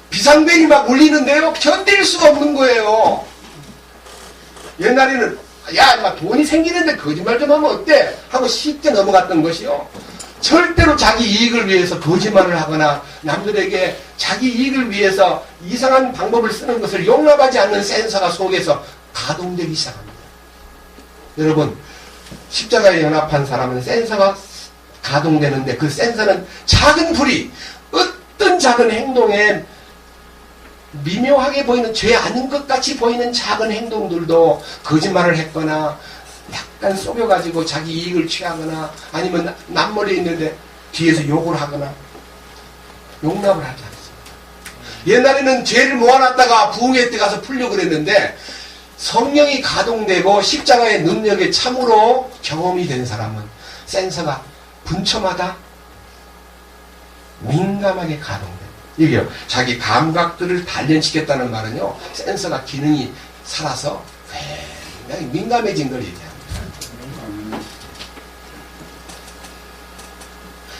S1: 비상벨이 막 울리는데요, 견딜 수가 없는 거예요. 옛날에는 야, 막 돈이 생기는데 거짓말 좀 하면 어때? 하고 쉽게 넘어갔던 것이요. 절대로 자기 이익을 위해서 거짓말을 하거나 남들에게 자기 이익을 위해서 이상한 방법을 쓰는 것을 용납하지 않는 센서가 속에서 가동되기 시작합니다. 여러분, 십자가에 연합한 사람은 센서가 가동되는데 그 센서는 작은 불이 어떤 작은 행동에 미묘하게 보이는 죄 아닌 것 같이 보이는 작은 행동들도 거짓말을 했거나 약간 속여가지고 자기 이익을 취하거나 아니면 남머리에 있는데 뒤에서 욕을 하거나 용납을 하지 않습니다. 옛날에는 죄를 모아놨다가 부흥회 때 가서 풀려고 그랬는데 성령이 가동되고 십자가의 능력에 참으로 경험이 된 사람은 센서가 분초마다 민감하게 가동됩니다. 이게요, 자기 감각들을 단련시켰다는 말은요, 센서가 기능이 살아서 굉장히 민감해진 걸 얘기합니다.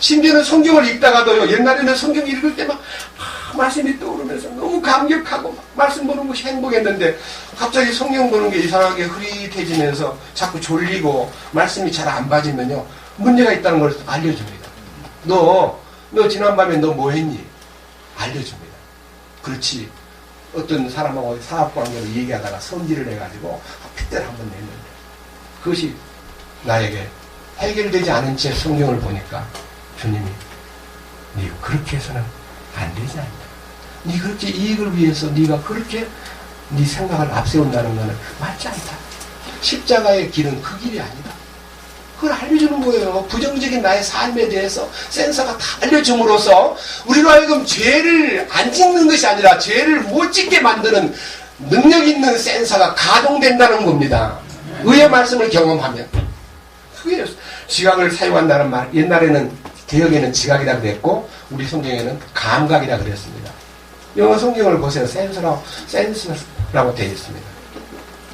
S1: 심지어는 성경을 읽다가도요, 옛날에는 성경 읽을 때 막 말씀이 떠오르면서 너무 감격하고 말씀 보는 것이 행복했는데 갑자기 성경 보는 게 이상하게 흐릿해지면서 자꾸 졸리고 말씀이 잘 안 봐지면요, 문제가 있다는 걸 알려줍니다. 너 지난밤에 너 뭐 했니? 알려줍니다. 그렇지. 어떤 사람하고 사업관계로 얘기하다가 성질을 해가지고 핏대를 한번 냈는데 그것이 나에게 해결되지 않은 채 성경을 보니까 주님이 네 그렇게 해서는 안 되지 않냐. 네 그렇게 이익을 위해서 네가 그렇게 네 생각을 앞세운다는 것은 맞지 않다. 십자가의 길은 그 길이 아니다. 그걸 알려주는 거예요. 부정적인 나의 삶에 대해서 센서가 다 알려줌으로써 우리로 하여금 죄를 안 짓는 것이 아니라 죄를 못 짓게 만드는 능력 있는 센서가 가동된다는 겁니다. 의의 말씀을 경험하면. 그게 지각을 사용한다는 말. 옛날에는 개혁에는 지각이라 그랬고 우리 성경에는 감각이라 그랬습니다. 영어 성경을 보세요. 센서라고 되어 있습니다.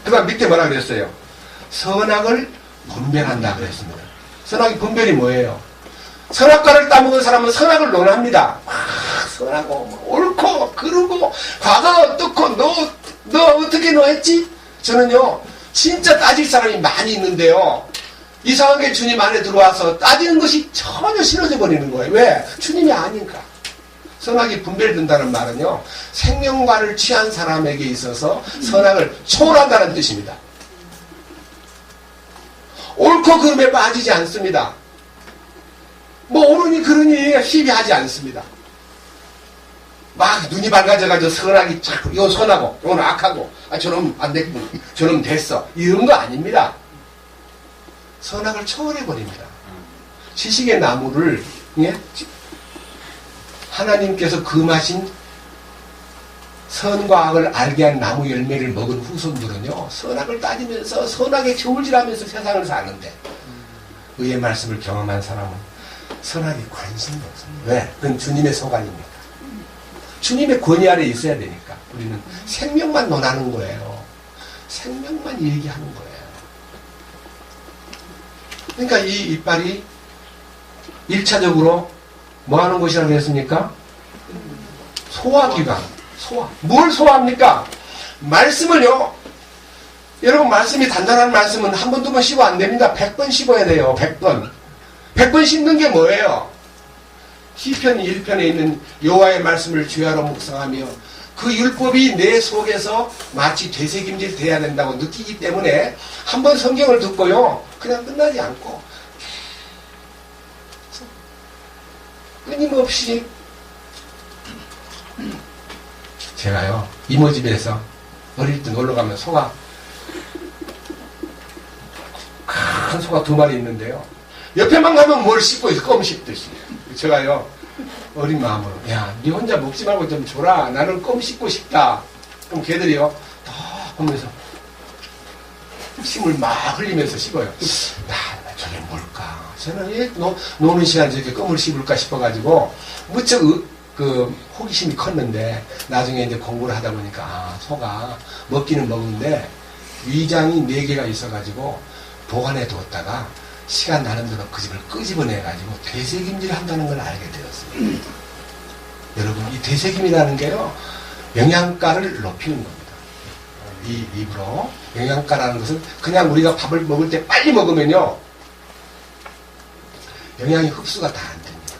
S1: 그 다음 밑에 뭐라 그랬어요? 선악을 분별한다 그랬습니다. 선악의 분별이 뭐예요? 선악과를 따먹은 사람은 선악을 논합니다. 선하고 옳고 그르고 과거가 어떻고 너 어떻게 너 했지? 저는요 진짜 따질 사람이 많이 있는데요, 이상하게 주님 안에 들어와서 따지는 것이 전혀 싫어져 버리는 거예요. 왜? 주님이 아닌가. 선악이 분별된다는 말은요, 생명과를 취한 사람에게 있어서 선악을 초월한다는 뜻입니다. 옳고 그름에 빠지지 않습니다. 뭐 옳으니 그러니 희비하지 않습니다. 막 눈이 밝아져가지고 선악이 자꾸 이건 선하고 이건 악하고 저놈 안 됐고 저놈 됐어 이런 거 아닙니다. 선악을 초월해버립니다. 지식의 나무를, 예? 하나님께서 금하신 선과 악을 알게 한 나무 열매를 먹은 후손들은요, 선악을 따지면서 선악에 저울질하면서 세상을 사는데 의의 말씀을 경험한 사람은 선악에 관심이 없습니다. 왜? 그건 주님의 소관입니다. 주님의 권위 아래 있어야 되니까 우리는 생명만 논하는 거예요. 생명만 얘기하는 거예요. 그러니까 이 이빨이 1차적으로 뭐 하는 것이라고 했습니까? 소화기관. 소화. 뭘 소화합니까? 말씀을요. 여러분, 말씀이 단단한 말씀은 한 번, 두 번 씹어 안 됩니다. 100번 씹어야 돼요. 100번. 100번 씹는 게 뭐예요? 시편 1편에 있는 여호와의 말씀을 주야로 묵상하며 그 율법이 내 속에서 마치 되새김질 돼야 된다고 느끼기 때문에 한 번 성경을 듣고요, 그냥 끝나지 않고 끊임없이. 제가요 이모 집에서 어릴 때 놀러 가면 소가, 큰 소가 2마리 있는데요, 옆에만 가면 뭘 씹고 있어. 껌 씹듯이. 제가요 어린 마음으로, 야, 니 혼자 먹지 말고 좀 줘라. 나는 껌 씹고 싶다. 그럼 걔들이요 더 하면서 침을 막 흘리면서 씹어요. 저게 뭘까? 저는 노는 시간에 저렇게 껌을 씹을까 싶어가지고 무척 호기심이 컸는데, 나중에 이제 공부를 하다 보니까 소가 먹기는 먹는데 위장이 4개가 있어가지고 보관해 두었다가 시간 나는 대로 그 집을 끄집어내가지고 되새김질 한다는 걸 알게 되었습니다. 여러분, 이 되새김이라는 게요, 영양가를 높이는 겁니다. 이 입으로. 영양가라는 것은 그냥 우리가 밥을 먹을 때 빨리 먹으면요, 영양이 흡수가 다 안 됩니다.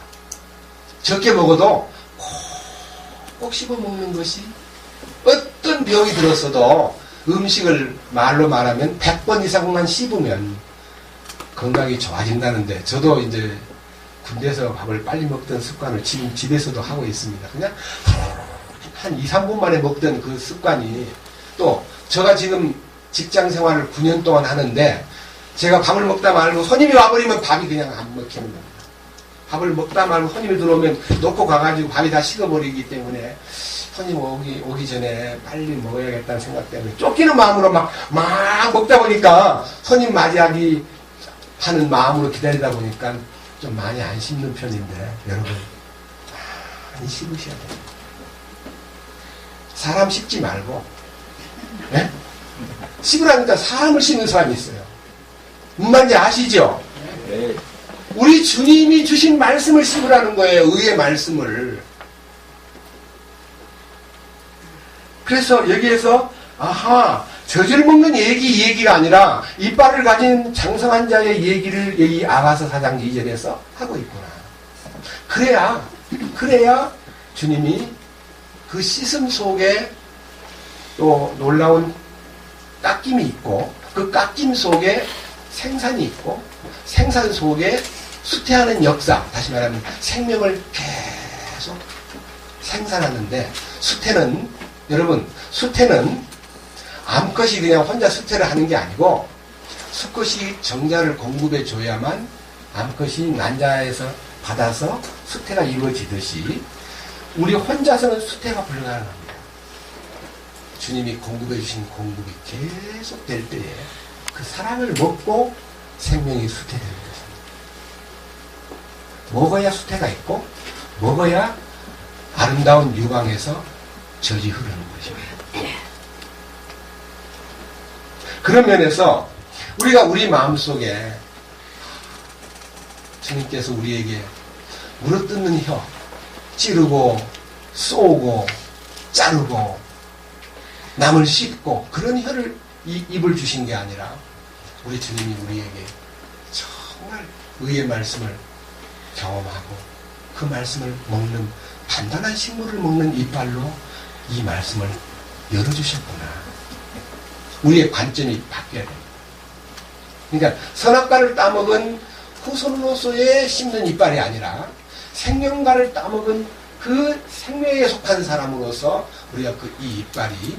S1: 적게 먹어도 꼭 씹어 먹는 것이, 어떤 병이 들었어도 음식을 말로 말하면 100번 이상만 씹으면 건강이 좋아진다는데, 저도 이제 군대에서 밥을 빨리 먹던 습관을 지금 집에서도 하고 있습니다. 그냥 한 2, 3분 만에 먹던 그 습관이, 또 제가 지금 직장 생활을 9년 동안 하는데, 제가 밥을 먹다 말고 손님이 와버리면 밥이 그냥 안 먹히는 겁니다. 밥을 먹다 말고 손님이 들어오면 놓고 가가지고 밥이 다 식어버리기 때문에, 손님 오기 전에 빨리 먹어야겠다는 생각 때문에 쫓기는 마음으로 막 먹다 보니까, 손님 맞이하기 하는 마음으로 기다리다 보니까 좀 많이 안 씹는 편인데, 여러분 많이 씹으셔야 돼요. 사람 씹지 말고, 네? 씹으라니까 사람을 씹는 사람이 있어요. 무슨 말인지 아시죠?
S2: 네.
S1: 우리 주님이 주신 말씀을 씹으라는 거예요. 의의 말씀을. 그래서 여기에서 젖을 먹는 얘기가 아니라 이빨을 가진 장성한 자의 얘기를 여기 아가서 4장 2절에서 하고 있구나. 그래야 주님이 그 씻음 속에 또 놀라운 깎임이 있고, 그 깎임 속에 생산이 있고, 생산 속에 수태하는 역사, 다시 말하면 생명을 계속 생산하는데, 여러분, 수태는 암컷이 그냥 혼자 수태를 하는 게 아니고, 수컷이 정자를 공급해 줘야만 암컷이 난자에서 받아서 수태가 이루어지듯이, 우리 혼자서는 수태가 불가능합니다. 주님이 공급해 주신 공급이 계속 될 때에 그 사랑을 먹고 생명이 수태되는 것입니다. 먹어야 수태가 있고, 먹어야 아름다운 유광에서 젖이 흐르는 것입니다. 그런 면에서 우리가 우리 마음속에 주님께서 우리에게 물어뜯는 혀, 찌르고 쏘고 자르고 남을 씹고 그런 혀를, 입을 주신 게 아니라, 우리 주님이 우리에게 정말 의의 말씀을 경험하고 그 말씀을 먹는, 단단한 식물을 먹는 이빨로 이 말씀을 열어주셨구나. 우리의 관점이 바뀌어야 됩니다. 그러니까 선악과를 따먹은 후손으로서의 씹는 이빨이 아니라, 생명과를 따먹은 그 생명에 속한 사람으로서 우리가 이 이빨이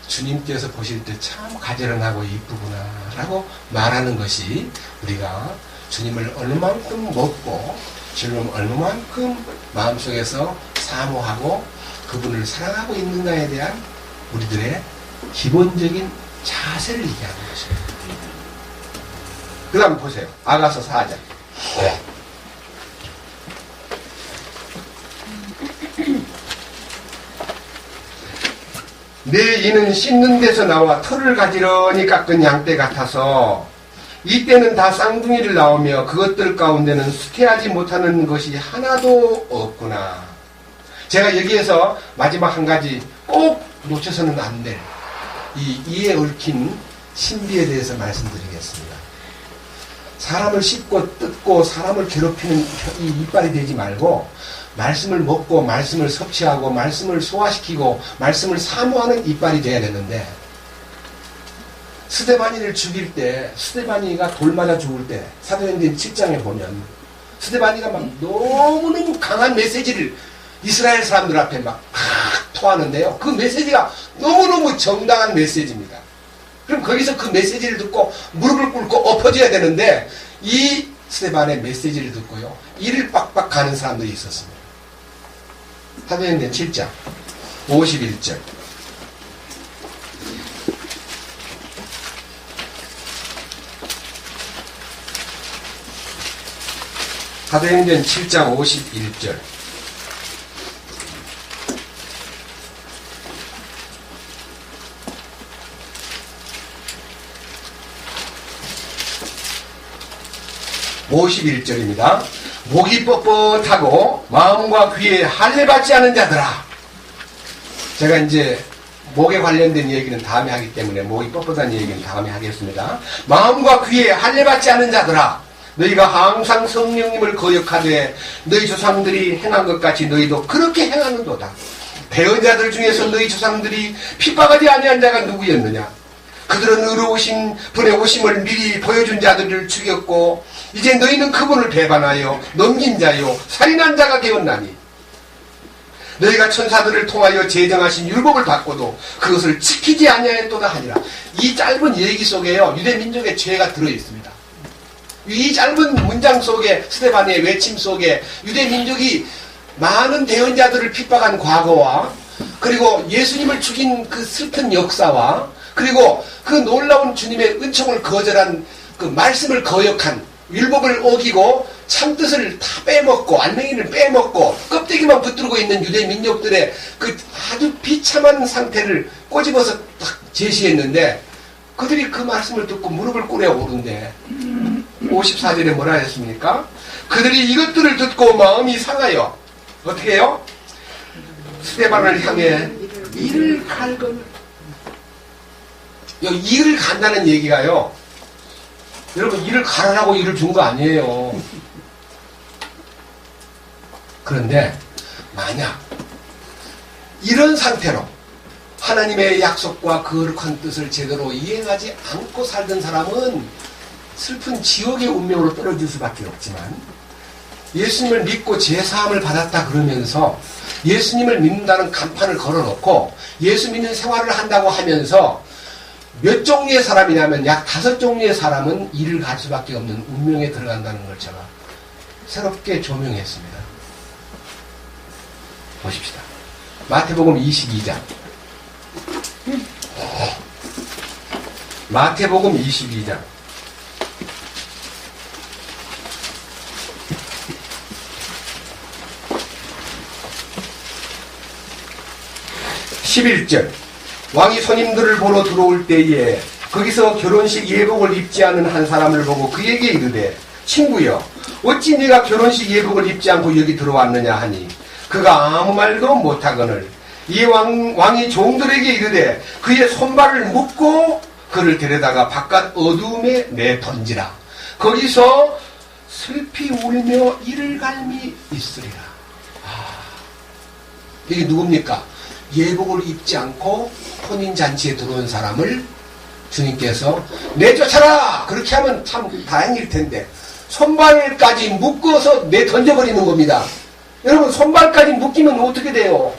S1: 주님께서 보실 때 참 가지런하고 이쁘구나 라고 말하는 것이, 우리가 주님을 얼마만큼 먹고 주님 얼마만큼 마음속에서 사모하고 그분을 사랑하고 있는가에 대한 우리들의 기본적인 자세를 얘기하는 것입니다. 그 다음 보세요. 아가서 4장. 내 이는 씻는 데서 나와 털을 가지런히 깎은 양떼 같아서 이때는 다 쌍둥이를 낳으며 그것들 가운데는 수태하지 못하는 것이 하나도 없구나. 제가 여기에서 마지막 한 가지 꼭 놓쳐서는 안 될 이 이에 얽힌 신비에 대해서 말씀드리겠습니다. 사람을 씹고 뜯고 사람을 괴롭히는 이 이빨이 되지 말고, 말씀을 먹고 말씀을 섭취하고 말씀을 소화시키고 말씀을 사모하는 이빨이 돼야 되는데, 스데바니를 죽일 때, 스데바니가 돌 맞아 죽을 때 사도행전 7장에 보면 스데바니가 막 너무너무 강한 메시지를 이스라엘 사람들 앞에 막 토하는데요. 그 메시지가 너무너무 정당한 메시지입니다. 그럼 거기서 그 메시지를 듣고 무릎을 꿇고 엎어져야 되는데, 이 스데반의 메시지를 듣고요, 이를 빡빡 가는 사람들이 있었습니다. 사도행전 7장 51절. 사도행전 7장 51절. (51절입니다) 목이 뻣뻣하고 마음과 귀에 할례 받지 않은 자들아. 제가 이제 목에 관련된 얘기는 다음에 하기 때문에 목이 뻣뻣한 얘기는 다음에 하겠습니다. 마음과 귀에 할례받지 않은 자들아, 너희가 항상 성령님을 거역하되 너희 조상들이 행한 것 같이 너희도 그렇게 행하는도다. 대언자들 중에서 너희 조상들이 핍박하지 아니한 자가 누구였느냐? 그들은 의로우신 분의 오심을 미리 보여준 자들을 죽였고 이제 너희는 그분을 배반하여 넘긴 자요 살인한 자가 되었나니 너희가 천사들을 통하여 제정하신 율법을 받고도 그것을 지키지 아니하였도다 하니라. 이 짧은 얘기 속에요 유대 민족의 죄가 들어있습니다. 이 짧은 문장 속에 스데반의 외침 속에 유대 민족이 많은 대언자들을 핍박한 과거와 그리고 예수님을 죽인 그 슬픈 역사와 그리고 그 놀라운 주님의 은총을 거절한 그 말씀을 거역한 율법을 어기고 참뜻을 다 빼먹고 알맹이를 빼먹고 껍데기만 붙들고 있는 유대 민족들의 그 아주 비참한 상태를 꼬집어서 딱 제시했는데 그들이 그 말씀을 듣고 무릎을 꿇어 오른데 54절에 뭐라 했습니까? 그들이 이것들을 듣고 마음이 상하여 어떻게 해요? 스데반을 향해 이를 갈거늘. 이를 간다는 얘기가요, 여러분 이를 가라라고 이를 준 거 아니에요. 그런데 만약 이런 상태로 하나님의 약속과 거룩한 뜻을 제대로 이행하지 않고 살던 사람은 슬픈 지옥의 운명으로 떨어질 수밖에 없지만 예수님을 믿고 제사함을 받았다 그러면서 예수님을 믿는다는 간판을 걸어놓고 예수 믿는 생활을 한다고 하면서 몇 종류의 사람이냐면 약 5종류의 사람은 이를 갈 수밖에 없는 운명에 들어간다는 걸 제가 새롭게 조명했습니다. 보십시다. 마태복음 22장. 마태복음 22장. 11절. 왕이 손님들을 보러 들어올 때에 거기서 결혼식 예복을 입지 않은 한 사람을 보고 그에게 이르되 친구여 어찌 네가 결혼식 예복을 입지 않고 여기 들어왔느냐 하니 그가 아무 말도 못하거늘 이 왕이 종들에게 이르되 그의 손발을 묶고 그를 데려다가 바깥 어두움에 내던지라. 거기서 슬피 울며 이를 갈미 있으리라. 이게 누굽니까? 예복을 입지 않고 혼인잔치에 들어온 사람을 주님께서 내쫓아라! 그렇게 하면 참 다행일 텐데 손발까지 묶어서 내던져버리는 겁니다. 여러분 손발까지 묶이면 어떻게 돼요?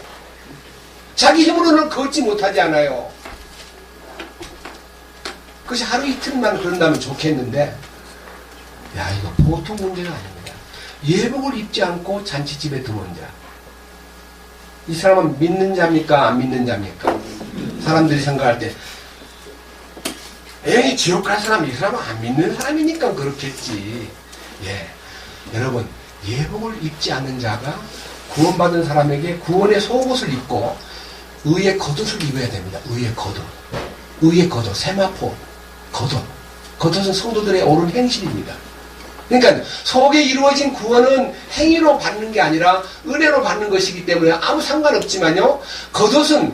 S1: 자기 힘으로는 걷지 못하지 않아요. 그것이 하루 이틀만 그런다면 좋겠는데 야 이거 보통 문제가 아닙니다. 예복을 입지 않고 잔치집에 들어온 자. 이 사람은 믿는 자입니까? 안 믿는 자입니까? 사람들이 생각할 때 에이 지옥 갈 사람 이 사람은 안 믿는 사람이니까 그렇겠지. 예, 여러분 예복을 입지 않는 자가 구원받은 사람에게 구원의 속옷을 입고 의의 겉옷을 입어야 됩니다. 의의 겉옷. 의의 겉옷, 세마포 겉옷. 겉옷은 성도들의 옳은 행실입니다. 그러니까 속에 이루어진 구원은 행위로 받는 게 아니라 은혜로 받는 것이기 때문에 아무 상관없지만요, 겉옷은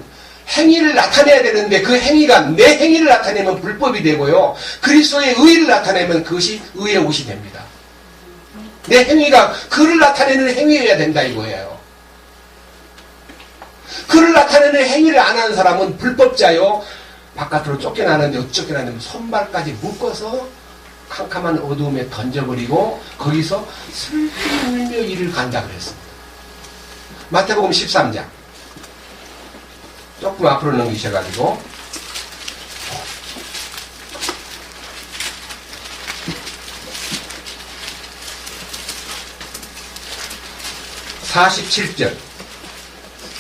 S1: 행위를 나타내야 되는데 그 행위가 내 행위를 나타내면 불법이 되고요, 그리스도의 의를 나타내면 그것이 의의 옷이 됩니다. 내 행위가 그를 나타내는 행위여야 된다 이거예요. 그를 나타내는 행위를 안 하는 사람은 불법자요, 바깥으로 쫓겨나는데 어떻게 쫓겨나냐면 손발까지 묶어서 캄캄한 어두움에 던져버리고 거기서 슬피 울며 이를 간다 그랬습니다. 마태복음 13장 조금 앞으로 넘기셔가지고 47절.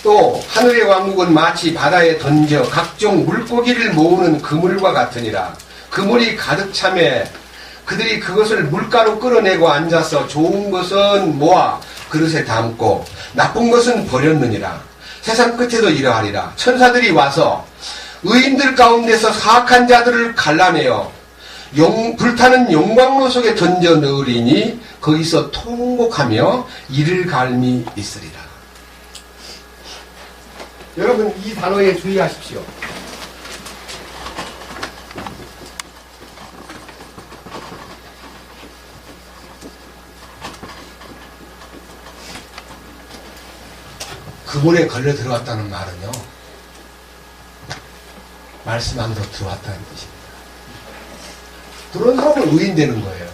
S1: 또 하늘의 왕국은 마치 바다에 던져 각종 물고기를 모으는 그물과 같으니라. 그물이 가득 차매 그들이 그것을 물가로 끌어내고 앉아서 좋은 것은 모아 그릇에 담고 나쁜 것은 버렸느니라. 세상 끝에도 이러하리라. 천사들이 와서 의인들 가운데서 사악한 자들을 갈라내어 불타는 용광로 속에 던져 넣으리니 거기서 통곡하며 이를 갈미 있으리라. 여러분 이 단어에 주의하십시오. 그물에 걸려 들어왔다는 말은요, 말씀 안으로 들어왔다는 뜻입니다. 들어온 사람은 의인 되는 거예요.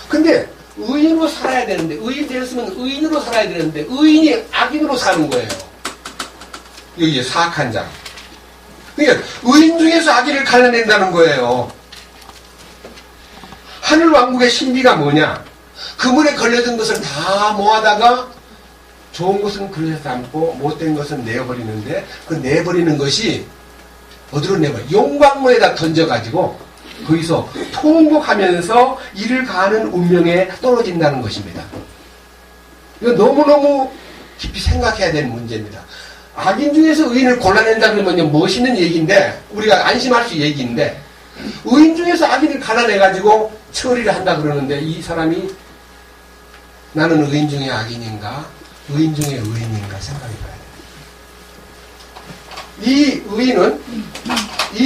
S1: 근데 의인으로 살아야 되는데, 의인 되었으면 의인으로 살아야 되는데 의인이 악인으로 사는 거예요. 여기 사악한 자. 그러니까 의인 중에서 악인을 갈라낸다는 거예요. 하늘 왕국의 신비가 뭐냐? 그물에 걸려든 것을 다 모아다가 좋은 것은 그릇에 담고 못된 것은 내어버리는데, 그 내버리는 것이 어디로 내버려? 용광로에다 던져가지고 거기서 통곡하면서 이를 가하는 운명에 떨어진다는 것입니다. 이거 너무너무 깊이 생각해야 되는 문제입니다. 악인 중에서 의인을 골라낸다 그러면 멋있는 얘기인데, 우리가 안심할 수 있는 얘기인데, 의인 중에서 악인을 갈라내가지고 처리를 한다 그러는데, 이 사람이 나는 의인 중에 악인인가? 의인 중에 의인인가 생각해봐야 돼요. 이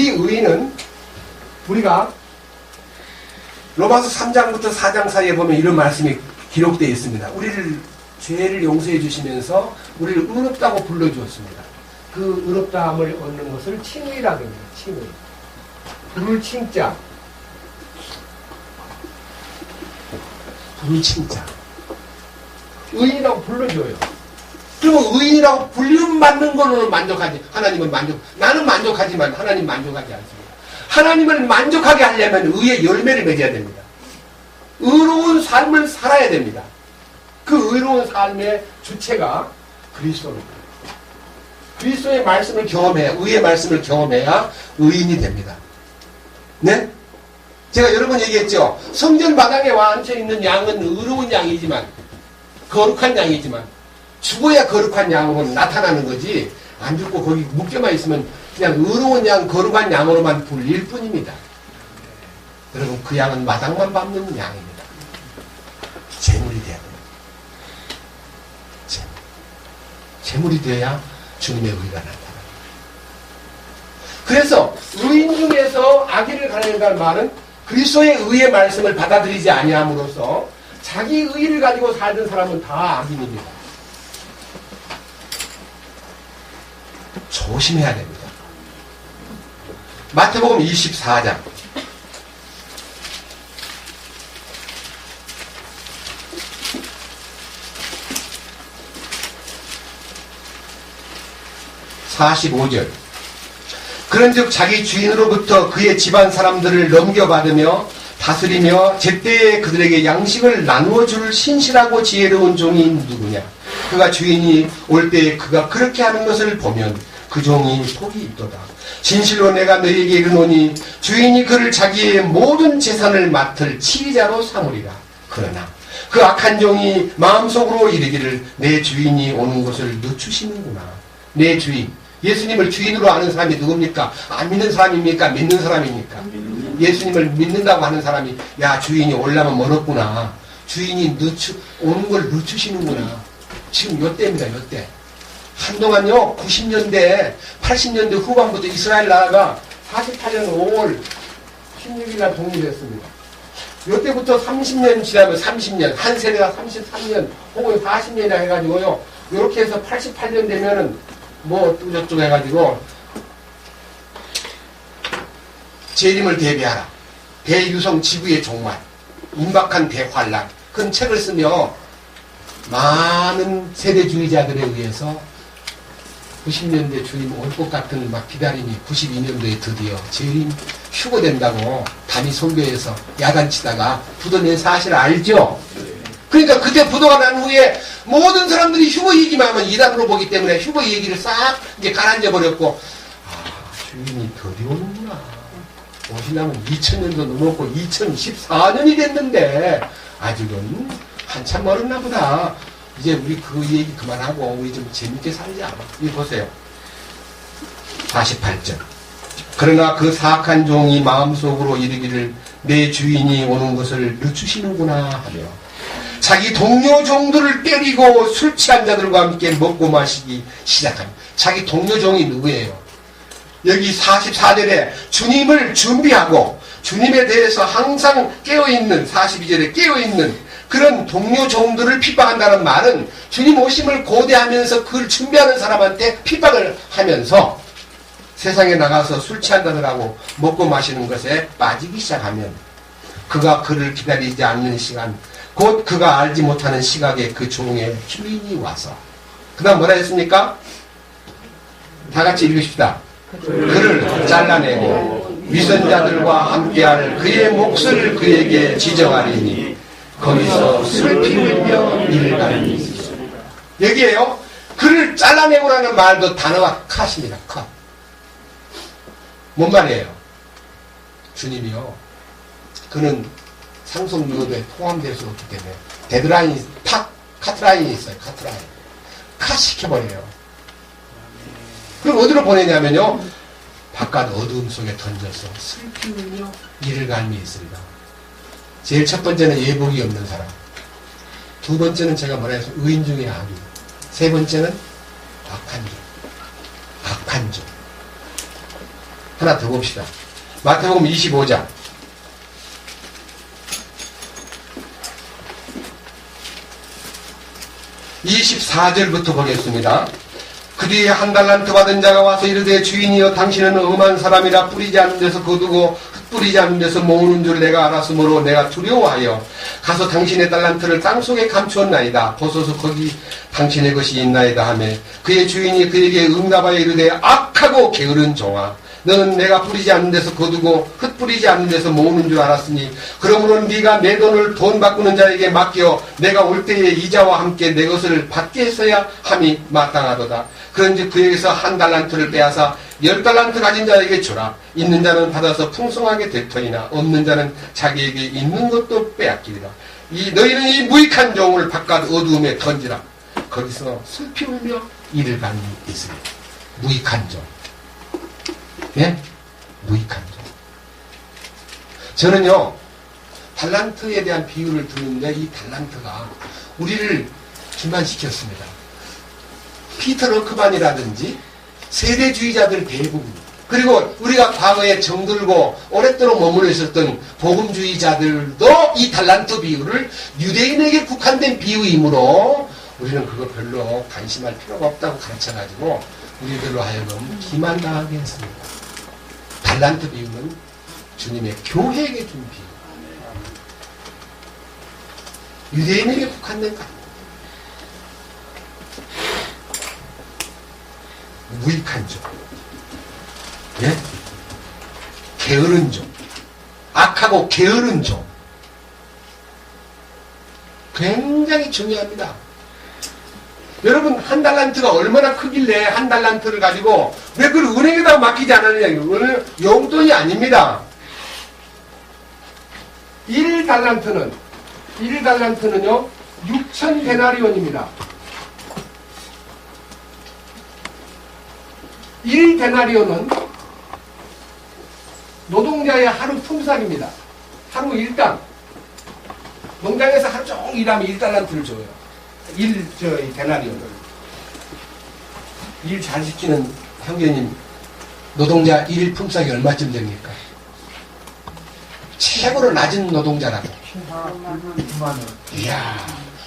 S1: 의인은 우리가 로마서 3장부터 4장 사이에 보면 이런 말씀이 기록되어 있습니다. 우리를 죄를 용서해 주시면서 우리를 의롭다고 불러주었습니다. 그 의롭다함을 얻는 것을 칭의라고 합니다. 칭의. 불을 칭자. 불을 칭자. 의인이라고 불러줘요. 그러면 의인이라고 불림받는 걸로는 만족하지. 하나님은 나는 만족하지만 하나님 만족하지 않습니다. 하나님을 만족하게 하려면 의의 열매를 맺어야 됩니다. 의로운 삶을 살아야 됩니다. 그 의로운 삶의 주체가 그리스도입니다. 그리스도의 말씀을 경험해야, 의의 말씀을 경험해야 의인이 됩니다. 네? 제가 여러 번 얘기했죠. 성전 마당에 앉혀있는 양은 의로운 양이지만, 거룩한 양이지만, 죽어야 거룩한 양으로 나타나는 거지, 안 죽고 거기 묶여만 있으면 그냥 의로운 양, 거룩한 양으로만 불릴 뿐입니다. 여러분, 그 양은 마당만 밟는 양입니다. 재물이 돼야 돼요. 재물이 되어야 주님의 의가 나타납니다. 그래서 의인 중에서 악인을 갈라낸다는 말은 그리스도의 의의 말씀을 받아들이지 아니함으로써 자기 의를 가지고 살던 사람은 다 악인입니다. 조심해야 됩니다. 마태복음 24장 45절. 그런즉 자기 주인으로부터 그의 집안 사람들을 넘겨받으며 다스리며 제때에 그들에게 양식을 나누어 줄 신실하고 지혜로운 종이 누구냐? 그가 주인이 올 때에 그가 그렇게 하는 것을 보면 그 종이 복이 있도다. 진실로 내가 너희에게 이르노니 주인이 그를 자기의 모든 재산을 맡을 치리자로 삼으리라. 그러나 그 악한 종이 마음속으로 이르기를 내 주인이 오는 것을 늦추시는구나. 내 주인, 예수님을 주인으로 아는 사람이 누굽니까? 안 믿는 사람입니까? 믿는 사람입니까? 예수님을 믿는다고 하는 사람이 야, 주인이 올라면 멀었구나. 주인이 오는 걸 늦추시는구나. 지금 요때입니다. 요때. 한동안요, 90년대, 80년대 후반부터 이스라엘 나라가 48년 5월 16일 날 독립했습니다. 요때부터 30년 지나면 30년, 한 세대가 33년, 혹은 40년이나 해가지고요, 요렇게 해서 88년 되면은 뭐 뚜저뚜 해가지고 재림을 대비하라. 대유성 지구의 종말, 임박한 대환란. 그런 책을 쓰며 많은 세대주의자들에 의해서 90년대 주님 올 것 같은 막 기다림이 92년도에 드디어 재림 휴거된다고 담임 선교에서 야단치다가 부도낸 사실 알죠? 그러니까 그때 부도가 난 후에 모든 사람들이 휴거 얘기만 하면 이단으로 보기 때문에 휴거 얘기를 싹 이제 가라앉아 버렸고, 아, 주인이 드디어 오는구나. 오시려면 2000년도 넘었고 2014년이 됐는데 아직은 한참 멀었나 보다. 이제 우리 그 얘기 그만하고 우리 좀 재밌게 살자. 이 보세요. 48절. 그러나 그 사악한 종이 마음속으로 이르기를 내 주인이 오는 것을 늦추시는구나 하며 자기 동료 종들을 때리고 술 취한 자들과 함께 먹고 마시기 시작합니다. 자기 동료 종이 누구예요? 여기 44절에 주님을 준비하고 주님에 대해서 항상 깨어있는 42절에 깨어있는 그런 동료 종들을 핍박한다는 말은 주님 오심을 고대하면서 그걸 준비하는 사람한테 핍박을 하면서 세상에 나가서 술 취한 자들하고 먹고 마시는 것에 빠지기 시작하면 그가 그를 기다리지 않는 시간 곧 그가 알지 못하는 시각에 그 종의 주인이 와서 그 다음 뭐라 했습니까? 다 같이 읽으십시다. 그를 잘라내고 위선자들과 함께할 그의 몫을 그에게 지정하리니 거기서 슬피 울며 이를 가리니 있으리라. 여기에요. 그를 잘라내고라는 말도 단어가 컷입니다. 컷. 뭔 말이에요? 주님이요. 그는 상속유도에 포함될 수 없기 때문에 데드라인이 카트라인이 있어요. 카트라인. 컷 시켜버려요. 그럼 어디로 보내냐면요. 바깥 어두움 속에 던져서 슬피 울며 이를 갈미 있습니다. 제일 첫 번째는 예복이 없는 사람. 두 번째는 제가 뭐라 해서 의인 중에 악인. 세 번째는 악한 종. 악한 종. 하나 더 봅시다. 마태복음 25장. 24절부터 보겠습니다. 그 뒤에 한 달란트 받은 자가 와서 이르되 주인이여 당신은 엄한 사람이라 뿌리지 않는 데서 거두고 뿌리지 않는 데서 모으는 줄 내가 알았으므로 내가 두려워하여 가서 당신의 달란트를 땅속에 감추었나이다. 보소서 거기 당신의 것이 있나이다 하며 그의 주인이 그에게 응답하여 이르되 악하고 게으른 종아 너는 내가 뿌리지 않는 데서 거두고 흩뿌리지 않는 데서 모으는 줄 알았으니 그러므로 네가 내 돈을 돈 바꾸는 자에게 맡겨 내가 올 때에 이자와 함께 내 것을 받게 했어야 함이 마땅하도다. 그런즉 그에게서 한 달란트를 빼앗아 10달란트 가진 자에게 주라. 있는 자는 받아서 풍성하게 될 터이나 없는 자는 자기에게 있는 것도 빼앗기리라. 너희는 이 무익한 종을 바깥 어두움에 던지라. 거기서 슬피 울며 이를 가는 있으리. 무익한 종. 예? 무익한 종. 저는요, 달란트에 대한 비유를 듣는데 이 달란트가 우리를 기만시켰습니다. 피터 럭크만이라든지 세대주의자들 대부분 그리고 우리가 과거에 정들고 오랫도록 머물러 있었던 복음주의자들도 이 달란트 비유를 유대인에게 국한된 비유이므로 우리는 그거 별로 관심할 필요가 없다고 가르쳐가지고 우리들로 하여금 기만당하게 했습니다. 달란트 비유는 주님의 교회에게 준 비유. 유대인에게 국한된 것. 무익한 종. 예? 게으른 종. 악하고 게으른 종. 굉장히 중요합니다. 여러분, 한 달란트가 얼마나 크길래 한 달란트를 가지고 왜 그걸 은행에다가 맡기지 않았느냐. 이거는 용돈이 아닙니다. 1달란트는요, 6,000데나리온입니다. 1데나리온은 노동자의 하루 품삯입니다. 하루 일당. 농장에서 하루 종일 일하면 1달란트를 줘요. 데나리온을. 일 잘 시키는 형제님, 노동자 일 품삯이 얼마쯤 됩니까? 최고로 낮은 노동자라고. 9만원. 이야.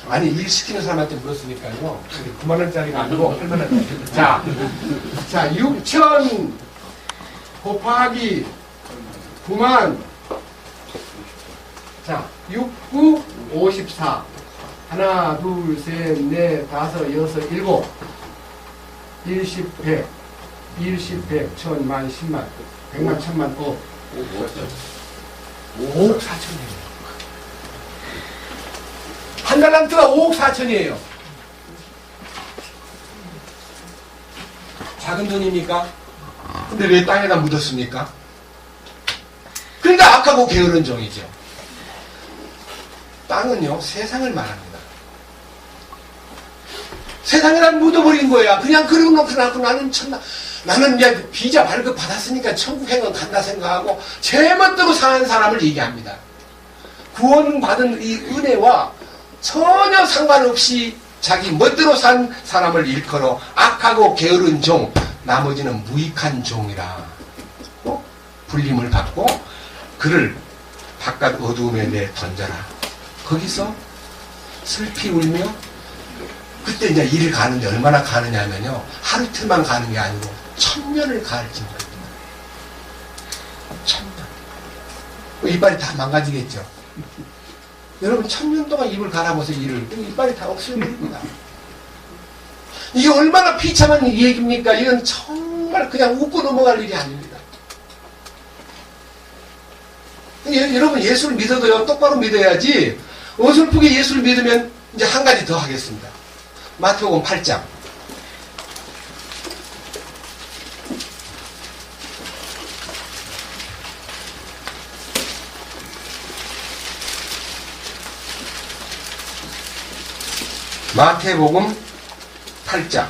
S1: 아니, 일 시키는 사람한테 물었으니까요. 9만원짜리가 아니고 8만원짜리. 자, 6천 곱하기 9만. 자, 6, 9, 54. 하나, 둘, 셋, 넷, 다섯, 여섯, 일곱. 1, 10, 100. 1, 10, 100, 1000, 만, 10만. 100만, 1000만, 5억 4천이에요. 한 달란트가 5억 4천이에요. 작은 돈입니까? 근데 왜 땅에다 묻었습니까? 그러니까 악하고 게으른 종이죠. 땅은요, 세상을 말합니다. 세상에다 묻어버린 거야. 그냥 그러고 놓고 나는 이제 비자 발급 받았으니까 천국행은 간다 생각하고 제멋대로 사는 사람을 얘기합니다. 구원받은 이 은혜와 전혀 상관없이 자기 멋대로 산 사람을 일컬어 악하고 게으른 종, 나머지는 무익한 종이라 불림을 받고 그를 바깥 어두움에 내 던져라. 거기서 슬피 울며 그때 이제 일을 가는데 얼마나 가느냐 하면요, 하루 이틀만 가는 게 아니고 1000년을 가르치는 거예요. 1000년. 이빨이 다 망가지겠죠. 여러분 1000년 동안 입을 갈아보세요. 이빨이 다 없어집니다. 이게 얼마나 비참한 얘기입니까? 이건 정말 그냥 웃고 넘어갈 일이 아닙니다. 여러분 예수를 믿어도요, 똑바로 믿어야지. 어설프게 예수를 믿으면 이제 한 가지 더 하겠습니다. 마태복음 8장. 마태복음 8장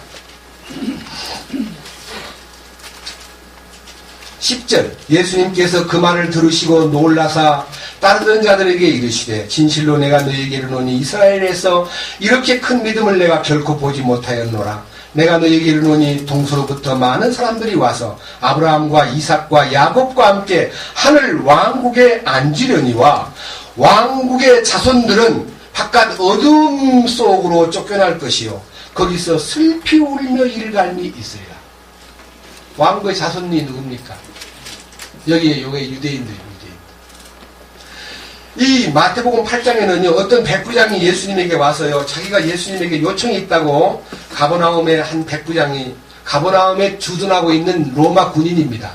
S1: 10절. 예수님께서 그 말을 들으시고 놀라사 따르던 자들에게 이르시되 진실로 내가 너희에게 이르노니 이스라엘에서 이렇게 큰 믿음을 내가 결코 보지 못하였노라. 내가 너희에게 이르노니 동서로부터 많은 사람들이 와서 아브라함과 이삭과 야곱과 함께 하늘 왕국에 앉으려니와 왕국의 자손들은 바깥 어둠 속으로 쫓겨날 것이요 거기서 슬피 울며 이르갈미 있으리라. 왕국의 자손이 누굽니까? 여기에 유대인들입니다. 이 마태복음 8장에는요, 어떤 백부장이 예수님에게 와서요, 자기가 예수님에게 요청이 있다고 가버나움의 한 백부장이 가버나움에 주둔하고 있는 로마 군인입니다.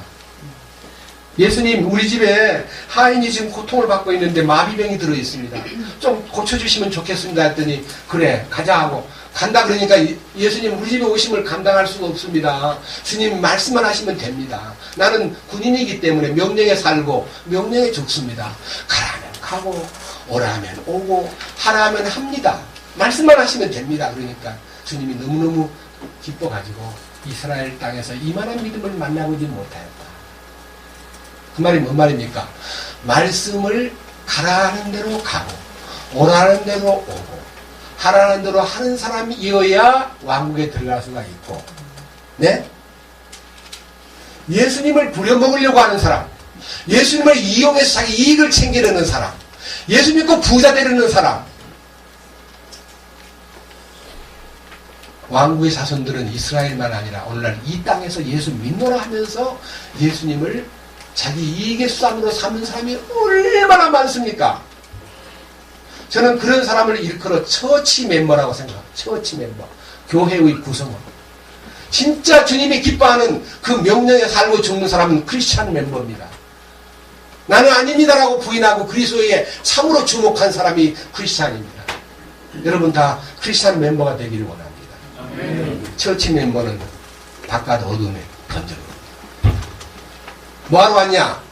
S1: 예수님, 우리 집에 하인이 지금 고통을 받고 있는데 마비병이 들어있습니다. 좀 고쳐주시면 좋겠습니다 했더니 그래 가자 하고 간다. 그러니까 예수님, 우리 집에 오심을 감당할 수가 없습니다. 주님 말씀만 하시면 됩니다. 나는 군인이기 때문에 명령에 살고 명령에 죽습니다. 가라면 가고 오라면 오고 하라면 합니다. 말씀만 하시면 됩니다. 그러니까 주님이 너무너무 기뻐가지고 이스라엘 땅에서 이만한 믿음을 만나보지 못하였다. 그 말이 뭔 말입니까? 말씀을 가라는 대로 가고 오라는 대로 오고 하라는 대로 하는 사람이어야 왕국에 들어갈 수가 있고, 네? 예수님을 부려먹으려고 하는 사람, 예수님을 이용해서 자기 이익을 챙기려는 사람, 예수 믿고 부자 되려는 사람, 왕국의 자손들은 이스라엘만 아니라 오늘날 이 땅에서 예수 믿노라 하면서 예수님을 자기 이익의 수단으로 삼는 사람이 얼마나 많습니까? 저는 그런 사람을 일컬어 처치 멤버라고 생각합니다. 처치 멤버. 교회의 구성원. 진짜 주님이 기뻐하는 그 명령에 살고 죽는 사람은 크리스찬 멤버입니다. 나는 아닙니다라고 부인하고 그리스도에 참으로 주목한 사람이 크리스찬입니다. 여러분 다 크리스찬 멤버가 되기를 원합니다. 처치 멤버는 바깥 어둠에 던져버립니다. 뭐하러 왔냐?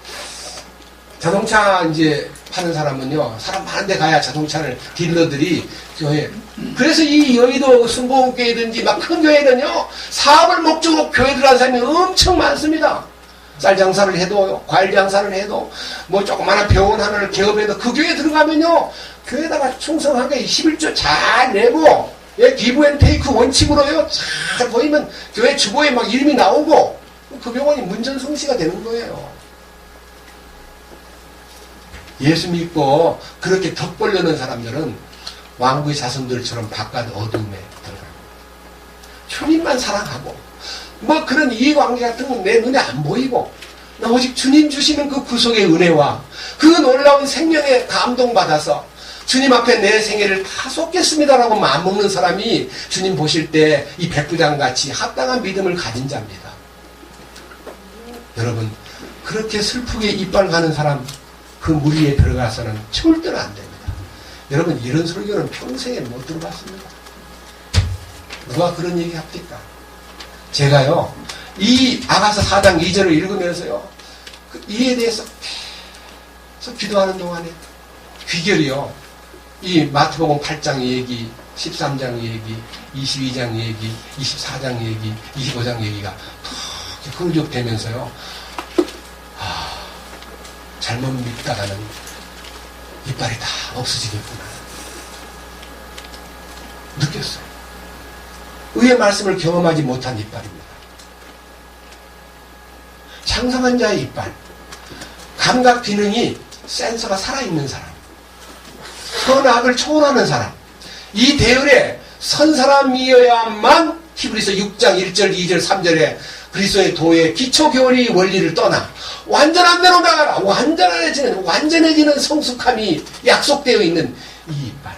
S1: 자동차 이제 파는 사람은요, 사람 많은 데 가야 자동차를 딜러들이 교회. 그래서 이 여의도 순복음교회든지 막 큰 교회는요, 사업을 목적으로 교회 들어간 사람이 엄청 많습니다. 쌀 장사를 해도, 과일 장사를 해도, 뭐 조그마한 병원 하나를 개업해도 그 교회 들어가면요, 교회에다가 충성하게 11조 잘 내고, 예, 기브 앤 테이크 원칙으로요, 잘 보이면 교회 주보에 막 이름이 나오고, 그 병원이 문전성시가 되는 거예요. 예수 믿고 그렇게 덕 벌려는 사람들은 왕국의 자손들처럼 바깥 어둠에 들어가고 주님만 사랑하고 뭐 그런 이해관계 같은 건 내 눈에 안 보이고 나 오직 주님 주시는 그 구속의 은혜와 그 놀라운 생명에 감동받아서 주님 앞에 내 생애를 다 쏟겠습니다라고 마음먹는 사람이 주님 보실 때 이 백부장같이 합당한 믿음을 가진 자입니다. 여러분 그렇게 슬프게 이빨 가는 사람 그 무리에 들어가서는 절대로 안 됩니다. 여러분 이런 설교는 평생에 못 들어봤습니다. 누가 그런 얘기 합니까? 제가요 이 아가서 4장 2절을 읽으면서요 이에 대해서 계속 기도하는 동안에 귀결이요 이 마태복음 8장 얘기 13장 얘기 22장 얘기 24장 얘기 25장 얘기가 탁 흐르적대면서요 잘못 믿다가는 이빨이 다 없어지겠구나. 느꼈어요. 의의 말씀을 경험하지 못한 이빨입니다. 장성한 자의 이빨, 감각 기능이 센서가 살아있는 사람, 선악을 초월하는 사람, 이 대열에 선 사람이어야만 히브리서 6장 1절 2절 3절에 그리스도의 도의 기초교리 원리를 떠나 완전한 대로 나가라, 완전해지는 성숙함이 약속되어 있는 이 이빨.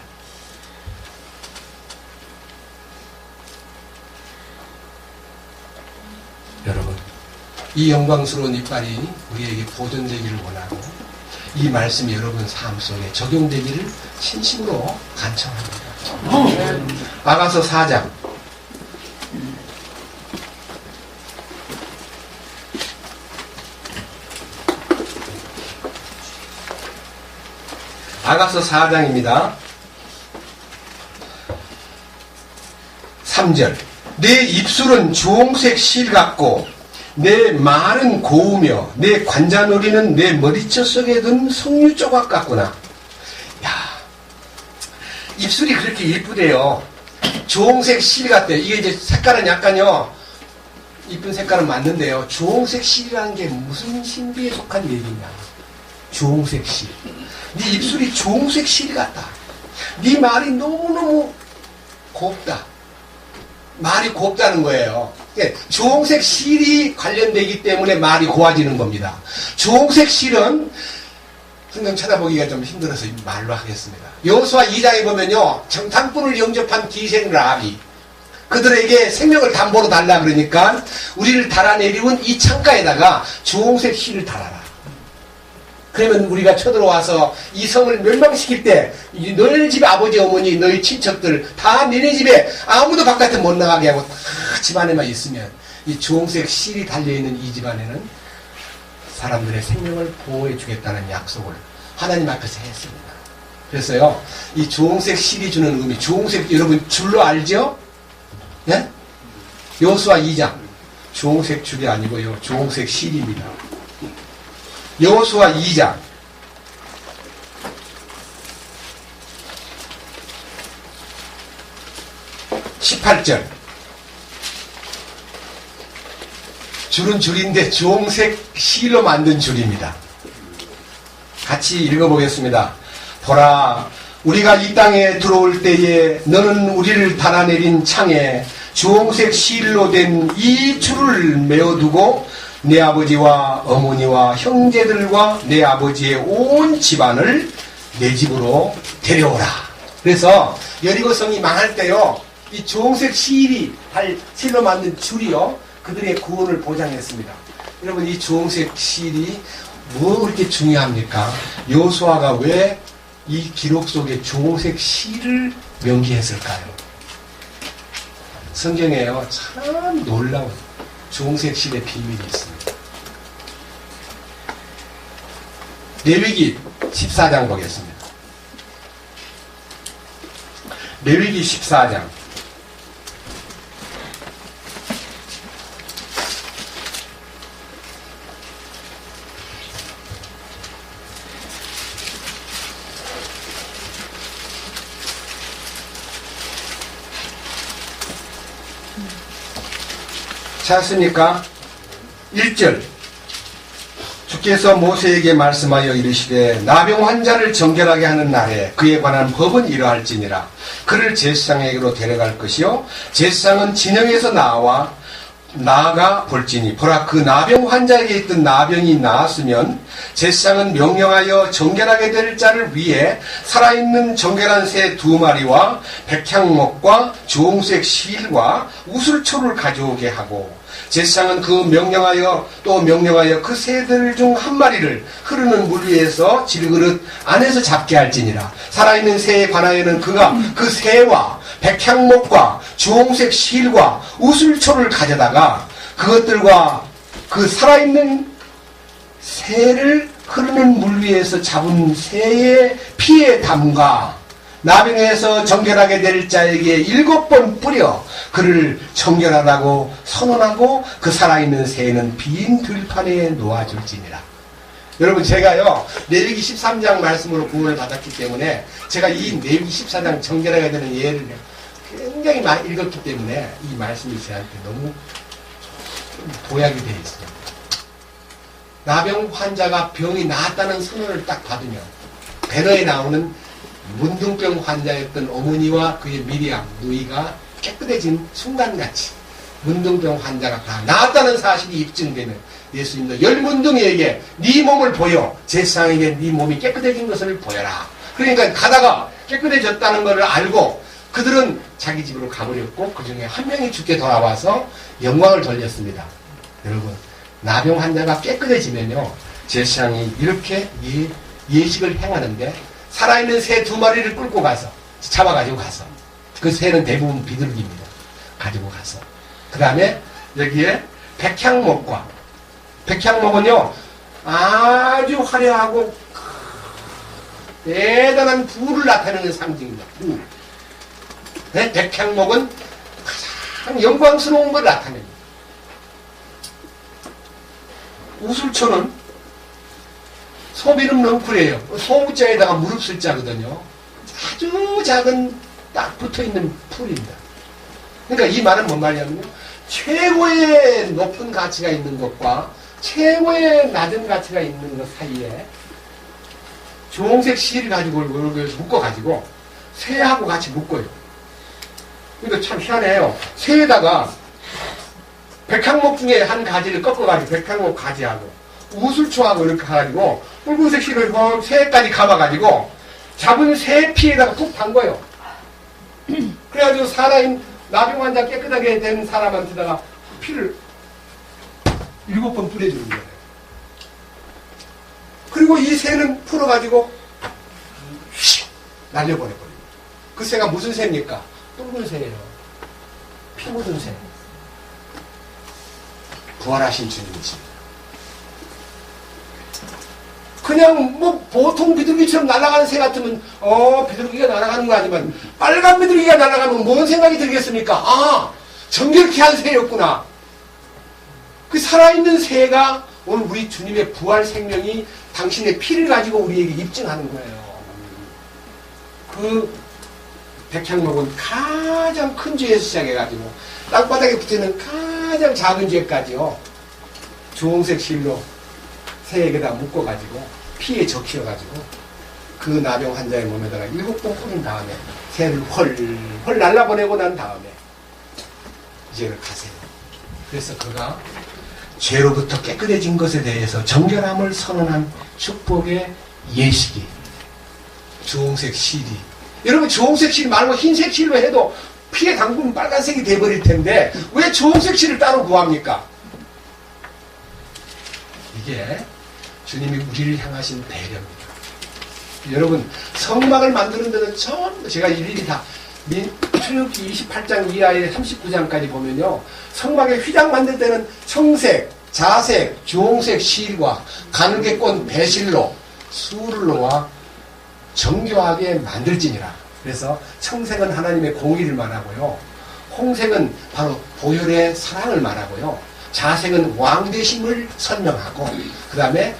S1: 여러분, 이 영광스러운 이빨이 우리에게 보존되기를 원하고 이 말씀이 여러분 삶 속에 적용되기를 진심으로 간청합니다. 아가서 4장 아가서 4장입니다. 3절. 내 입술은 주홍색 실 같고 내 말은 고우며 내 관자놀이는 내 머리채 속에 든 석류 조각 같구나. 야, 입술이 그렇게 예쁘대요. 주홍색 실 같대요. 이게 이제 색깔은 약간요, 이쁜 색깔은 맞는데요. 주홍색 실이라는 게 무슨 신비에 속한 얘기냐. 주홍색 실. 네 입술이 주홍색 실 같다. 네 말이 너무너무 곱다. 말이 곱다는 거예요. 주홍색 실이 관련되기 때문에 말이 고와지는 겁니다. 주홍색 실은 성경 찾아보기가 좀 힘들어서 말로 하겠습니다. 여호수아 2장에 보면요, 정탐꾼을 영접한 기생 라합이 그들에게 생명을 담보로 달라 그러니까 우리를 달아내리운 이 창가에다가 주홍색 실을 달아라. 그러면 우리가 쳐들어와서 이 성을 멸망시킬 때 너희 집 아버지 어머니 너희 친척들 다 너네 집에 아무도 바깥에 못 나가게 하고 다 집안에만 있으면 이 주홍색 실이 달려있는 이 집안에는 사람들의 생명을 보호해 주겠다는 약속을 하나님 앞에서 했습니다. 그래서요, 이 주홍색 실이 주는 의미, 주홍색 여러분 줄로 알죠? 예? 여호수아 2장 주홍색 줄이 아니고요, 주홍색 실입니다. 여호수아 2장 18절. 줄은 줄인데 주홍색 실로 만든 줄입니다. 같이 읽어보겠습니다. 보라, 우리가 이 땅에 들어올 때에 너는 우리를 달아내린 창에 주홍색 실로 된 이 줄을 메어두고 내 아버지와 어머니와 형제들과 내 아버지의 온 집안을 내 집으로 데려오라. 그래서 여리고성이 망할 때요, 이 주홍색 실로 만든 줄이요, 그들의 구원을 보장했습니다. 여러분, 이 주홍색 실이 뭐 그렇게 중요합니까? 여호수아가 왜 이 기록 속에 주홍색 실을 명기했을까요? 성경에요, 참 놀라운 주홍색 실의 비밀이 있습니다. 레위기 14장 보겠습니다. 레위기 14장 찾습니까? 1절. 주께서 모세에게 말씀하여 이르시되 나병 환자를 정결하게 하는 날에 그에 관한 법은 이러할지니라. 그를 제사장에게로 데려갈 것이요 제사장은 진영에서 나아가 볼지니 보라, 그 나병 환자에게 있던 나병이 나았으면 제사장은 명령하여 정결하게 될 자를 위해 살아있는 정결한 새 2마리와 백향목과 주홍색 실과 우슬초를 가져오게 하고 제사장은 명령하여 그 새들 중 한 마리를 흐르는 물 위에서 질그릇 안에서 잡게 할지니라. 살아있는 새에 관하여는 그가 그 새와 백향목과 주홍색 실과 우슬초를 가져다가 그것들과 그 살아있는 새를 흐르는 물 위에서 잡은 새의 피에 담가 나병에서 정결하게 될 자에게 7번 뿌려 그를 정결하다고 선언하고 그 살아있는 새는 빈 들판에 놓아줄지니라. 여러분, 제가요 레위기 13장 말씀으로 구원을 받았기 때문에 제가 이 레위기 14장 정결하게 되는 예를 굉장히 많이 읽었기 때문에 이 말씀이 저한테 너무 도약이 되어 있어요. 나병 환자가 병이 나았다는 선언을 딱 받으면 배너에 나오는 문둥병 환자였던 어머니와 그의 미리암 누이가 깨끗해진 순간같이 문둥병 환자가 다 나았다는 사실이 입증되면 예수님도 열 문둥이에게 네 몸을 보여 제사장에게 네 몸이 깨끗해진 것을 보여라. 그러니까 가다가 깨끗해졌다는 것을 알고 그들은 자기 집으로 가버렸고 그 중에 한 명이 죽게 돌아와서 영광을 돌렸습니다. 여러분 나병 환자가 깨끗해지면요 제사장이 이렇게 예식을 행하는데 살아있는 새 2마리를 끌고 가서 잡아가지고 가서 그 새는 대부분 비둘기입니다. 가지고 가서 그 다음에 여기에 백향목은요 아주 화려하고 대단한 부를 나타내는 상징입니다. 부. 네? 백향목은 가장 영광스러운 걸 나타냅니다. 우술초는 소비름 넝쿨이에요. 소자에다가 무릎 자거든요. 아주 작은 딱 붙어있는 풀입니다. 그러니까 이 말은 뭔 말이냐면요. 최고의 높은 가치가 있는 것과 최고의 낮은 가치가 있는 것 사이에 주홍색 실을 가지고 이렇게 묶어가지고 새하고 같이 묶어요. 그러니까 참 희한해요. 새에다가 백향목 중에 한 가지를 꺾어가지고 백향목 가지하고 우술초하고 이렇게 해가지고 붉은색 실을 새까지 감아가지고 잡은 새 피에다가 푹 담궈요. 그래가지고 살아있는 나병 환자 깨끗하게 된 사람한테다가 피를 7번 뿌려주는 거예요. 그리고 이 새는 풀어가지고 휙 날려보내버려요. 그 새가 무슨 새입니까? 붉은 새예요. 피 묻은 새. 부활하신 주님이십니다. 그냥 뭐 보통 비둘기처럼 날아가는 새 같으면 비둘기가 날아가는 거 아니면 빨간 비둘기가 날아가면 뭔 생각이 들겠습니까? 아 정결케 한 새였구나. 그 살아있는 새가 오늘 우리 주님의 부활 생명이 당신의 피를 가지고 우리에게 입증하는 거예요. 그 백향목은 가장 큰 죄에서 시작해가지고 땅바닥에 붙어있는 가장 작은 죄까지요. 주홍색 실로 새에게다 묶어가지고 피에 적셔가지고 그 나병 환자의 몸에다가 7번 뿌린 다음에 새를 헐 날라보내고 난 다음에 이제 가세요. 그래서 그가 죄로부터 깨끗해진 것에 대해서 정결함을 선언한 축복의 예식이 주홍색 실이 여러분 주홍색 실 말고 흰색 실로 해도 피에 담그면 빨간색이 돼버릴 텐데 왜 주홍색 실을 따로 구합니까? 이게 주님이 우리를 향하신 배려입니다. 여러분 성막을 만드는 데는 전부 제가 일일이 다 출애굽기 28장 이하의 39장까지 보면요. 성막에 휘장 만들 때는 청색, 자색, 주홍색 실과 가늘게 꼰 배실로 수를 놓아 정교하게 만들지니라. 그래서 청색은 하나님의 공의를 말하고요. 홍색은 바로 보혈의 사랑을 말하고요. 자색은 왕되심을 설명하고 그 다음에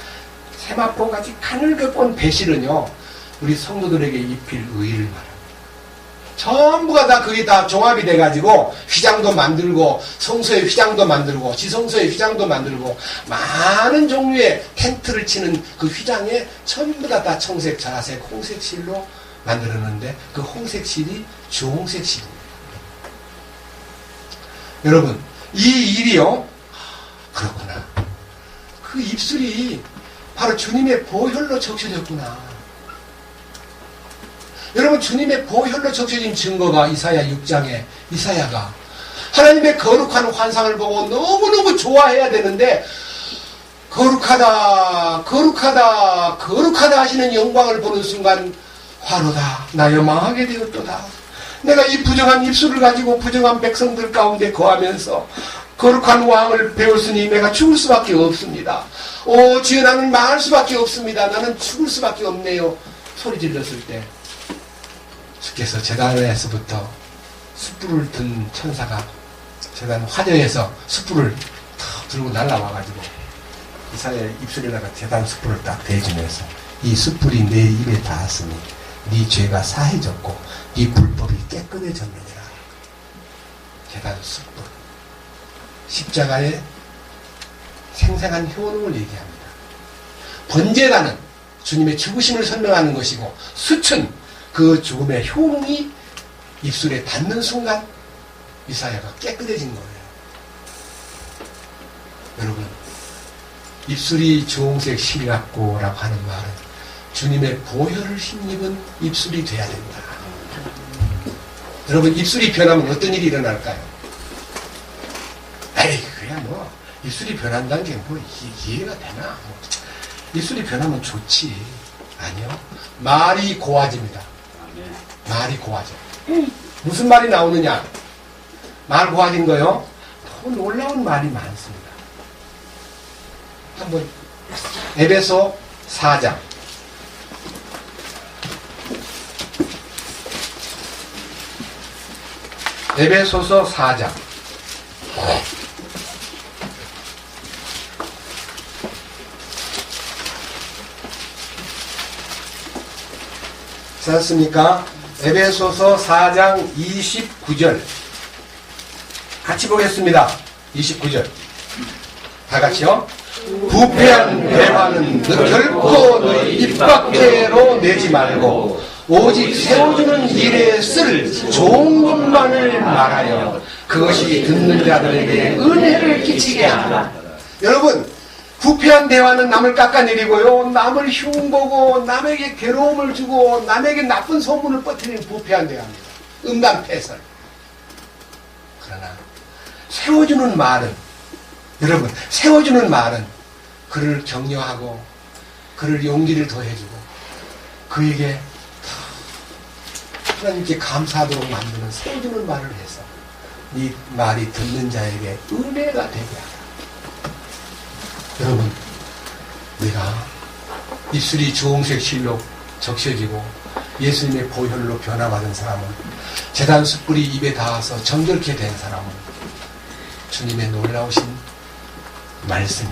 S1: 세마포같이 가늘게 꼰 배실은요. 우리 성도들에게 입힐 의의를 말합니다. 전부가 다 그게 다 종합이 돼가지고 휘장도 만들고 성소의 휘장도 만들고 지성소의 휘장도 만들고 많은 종류의 텐트를 치는 그 휘장에 전부 다 청색, 자색, 홍색 실로 만들었는데 그 홍색 실이 주홍색 실입니다. 여러분 이 일이요. 그렇구나. 그 입술이 바로 주님의 보혈로 적셔졌구나. 여러분 주님의 보혈로 적셔진 증거가 이사야 6장에 이사야가 하나님의 거룩한 환상을 보고 너무너무 좋아해야 되는데 거룩하다 거룩하다 거룩하다 하시는 영광을 보는 순간 화로다 나여 망하게 되었도다. 내가 이 부정한 입술을 가지고 부정한 백성들 가운데 거하면서 거룩한 왕을 배웠으니 내가 죽을 수밖에 없습니다. 오 주여 나는 망할 수밖에 없습니다. 나는 죽을 수밖에 없네요. 소리 질렀을 때 주께서 제단에서부터 숯불을 든 천사가 제단 화려에서 숯불을 탁 들고 날라와가지고 이사야의 입술에다가 제단 숯불을 딱 대주면서 이 숯불이 내 입에 닿았으니 네 죄가 사해졌고 네 불법이 깨끗해졌느니라. 숯불. 십자가의 생생한 효능을 얘기합니다. 번제단은 주님의 죽으심을 설명하는 것이고, 숯은 그 죽음의 효능이 입술에 닿는 순간 이사야가 깨끗해진 거예요. 여러분, 입술이 주홍색 실이 같고라고 하는 말은 주님의 보혈을 힘입은 입술이 돼야 된다. 여러분, 입술이 변하면 어떤 일이 일어날까요? 에이, 그냥 뭐 입술이 변한다는 게 뭐 이해가 되나? 입술이 변하면 좋지. 아니요. 말이 고와집니다. 말이 고와져. 무슨 말이 나오느냐? 말 고와진 거요? 더 놀라운 말이 많습니다. 한번 에베소 4장 에베소서 4장 찾았습니까? 에베소서 4장 29절 같이 보겠습니다. 29절 다 같이요. 부패한 대화는 결코 너희 입 밖으로 내지 말고 오직 세워주는 일에 쓸 좋은 것만을 말하여 그것이 듣는 자들에게 은혜를 끼치게 하라. 여러분, 부패한 대화는 남을 깎아내리고요, 남을 흉보고 남에게 괴로움을 주고 남에게 나쁜 소문을 뻗치는 부패한 대화입니다. 음담패설. 그러나 세워주는 말은, 여러분, 세워주는 말은 그를 격려하고 그를 용기를 더해주고 그에게 하나님께 감사하도록 만드는 세워주는 말을 해서 이 말이 듣는 자에게 은혜가 되게 하라. 여러분, 내가 입술이 주홍색 실로 적셔지고 예수님의 보혈로 변화받은 사람은, 제단 숯불이 입에 닿아서 정결케 된 사람은 주님의 놀라우신 말씀이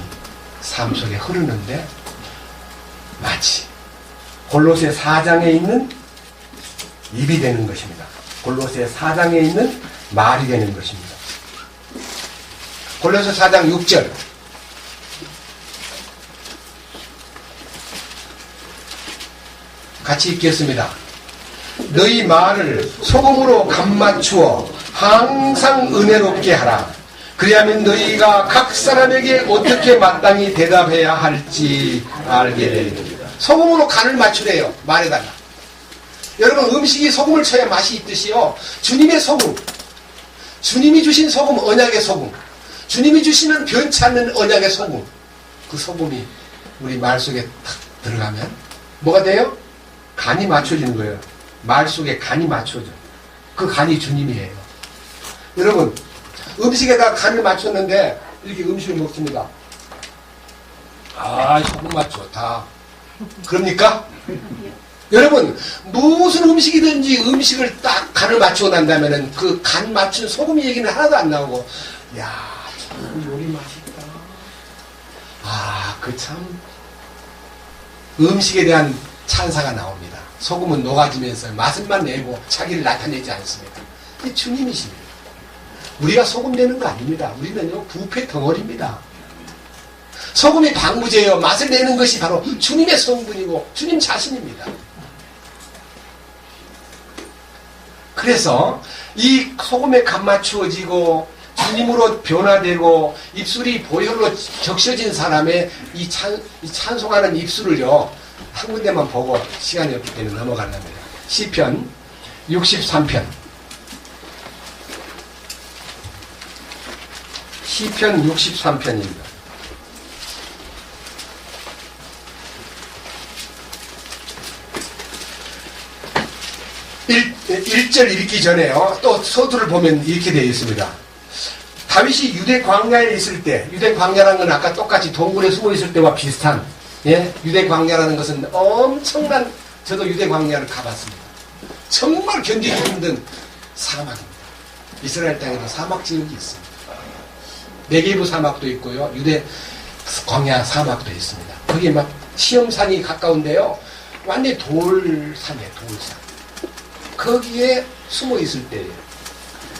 S1: 삶 속에 흐르는데 마치 골로새 4장에 있는 입이 되는 것입니다. 골로새 4장에 있는 말이 되는 것입니다. 골로새 4장 6절 같이 읽겠습니다. 너희 말을 소금으로 간 맞추어 항상 은혜롭게 하라. 그리하면 너희가 각 사람에게 어떻게 마땅히 대답해야 할지 알게 됩니다. 소금으로 간을 맞추래요. 말에다가. 여러분, 음식이 소금을 쳐야 맛이 있듯이요, 주님의 소금, 주님이 주신 소금, 언약의 소금, 주님이 주시는 변치 않는 언약의 소금, 그 소금이 우리 말 속에 탁 들어가면 뭐가 돼요? 간이 맞춰지는 거예요. 말 속에 간이 맞춰져. 그 간이 주님이에요. 여러분, 음식에다 간을 맞췄는데 이렇게 음식을 먹습니다. 아, 소금 맛 좋다. 그럽니까? 여러분, 무슨 음식이든지 음식을 딱 간을 맞추고 난다면은 그 간 맞춘 소금 얘기는 하나도 안 나오고, 야, 참 요리 맛있다. 아, 그 참 음식에 대한 찬사가 나옵니다. 소금은 녹아지면서 맛을만 내고 자기를 나타내지 않습니다. 이게 주님이십니다. 우리가 소금 내는 거 아닙니다. 우리는요, 부패 덩어리입니다. 소금이 방부제예요. 맛을 내는 것이 바로 주님의 성분이고 주님 자신입니다. 그래서 이 소금에 간 맞추어지고 주님으로 변화되고 입술이 보혈로 적셔진 사람의 이 찬송하는 입술을요, 한 군데만 보고 시간이 없기 때문에 넘어가려합니다. 시편 63편 시편 63편입니다. 1절 읽기 전에요, 또 서두를 보면 이렇게 되어 있습니다. 다윗이 유대 광야에 있을 때, 유대 광야라는 건 아까 똑같이 동굴에 숨어 있을 때와 비슷한, 예? 유대 광야라는 것은 엄청난, 저도 유대 광야를 가봤습니다. 정말 견디기 힘든 사막입니다. 이스라엘 땅에도 사막 지역이 있습니다. 네게부 사막도 있고요, 유대 광야 사막도 있습니다. 거기에 막 시험산이 가까운데요, 완전히 돌산이에요. 돌산. 거기에 숨어 있을 때예요.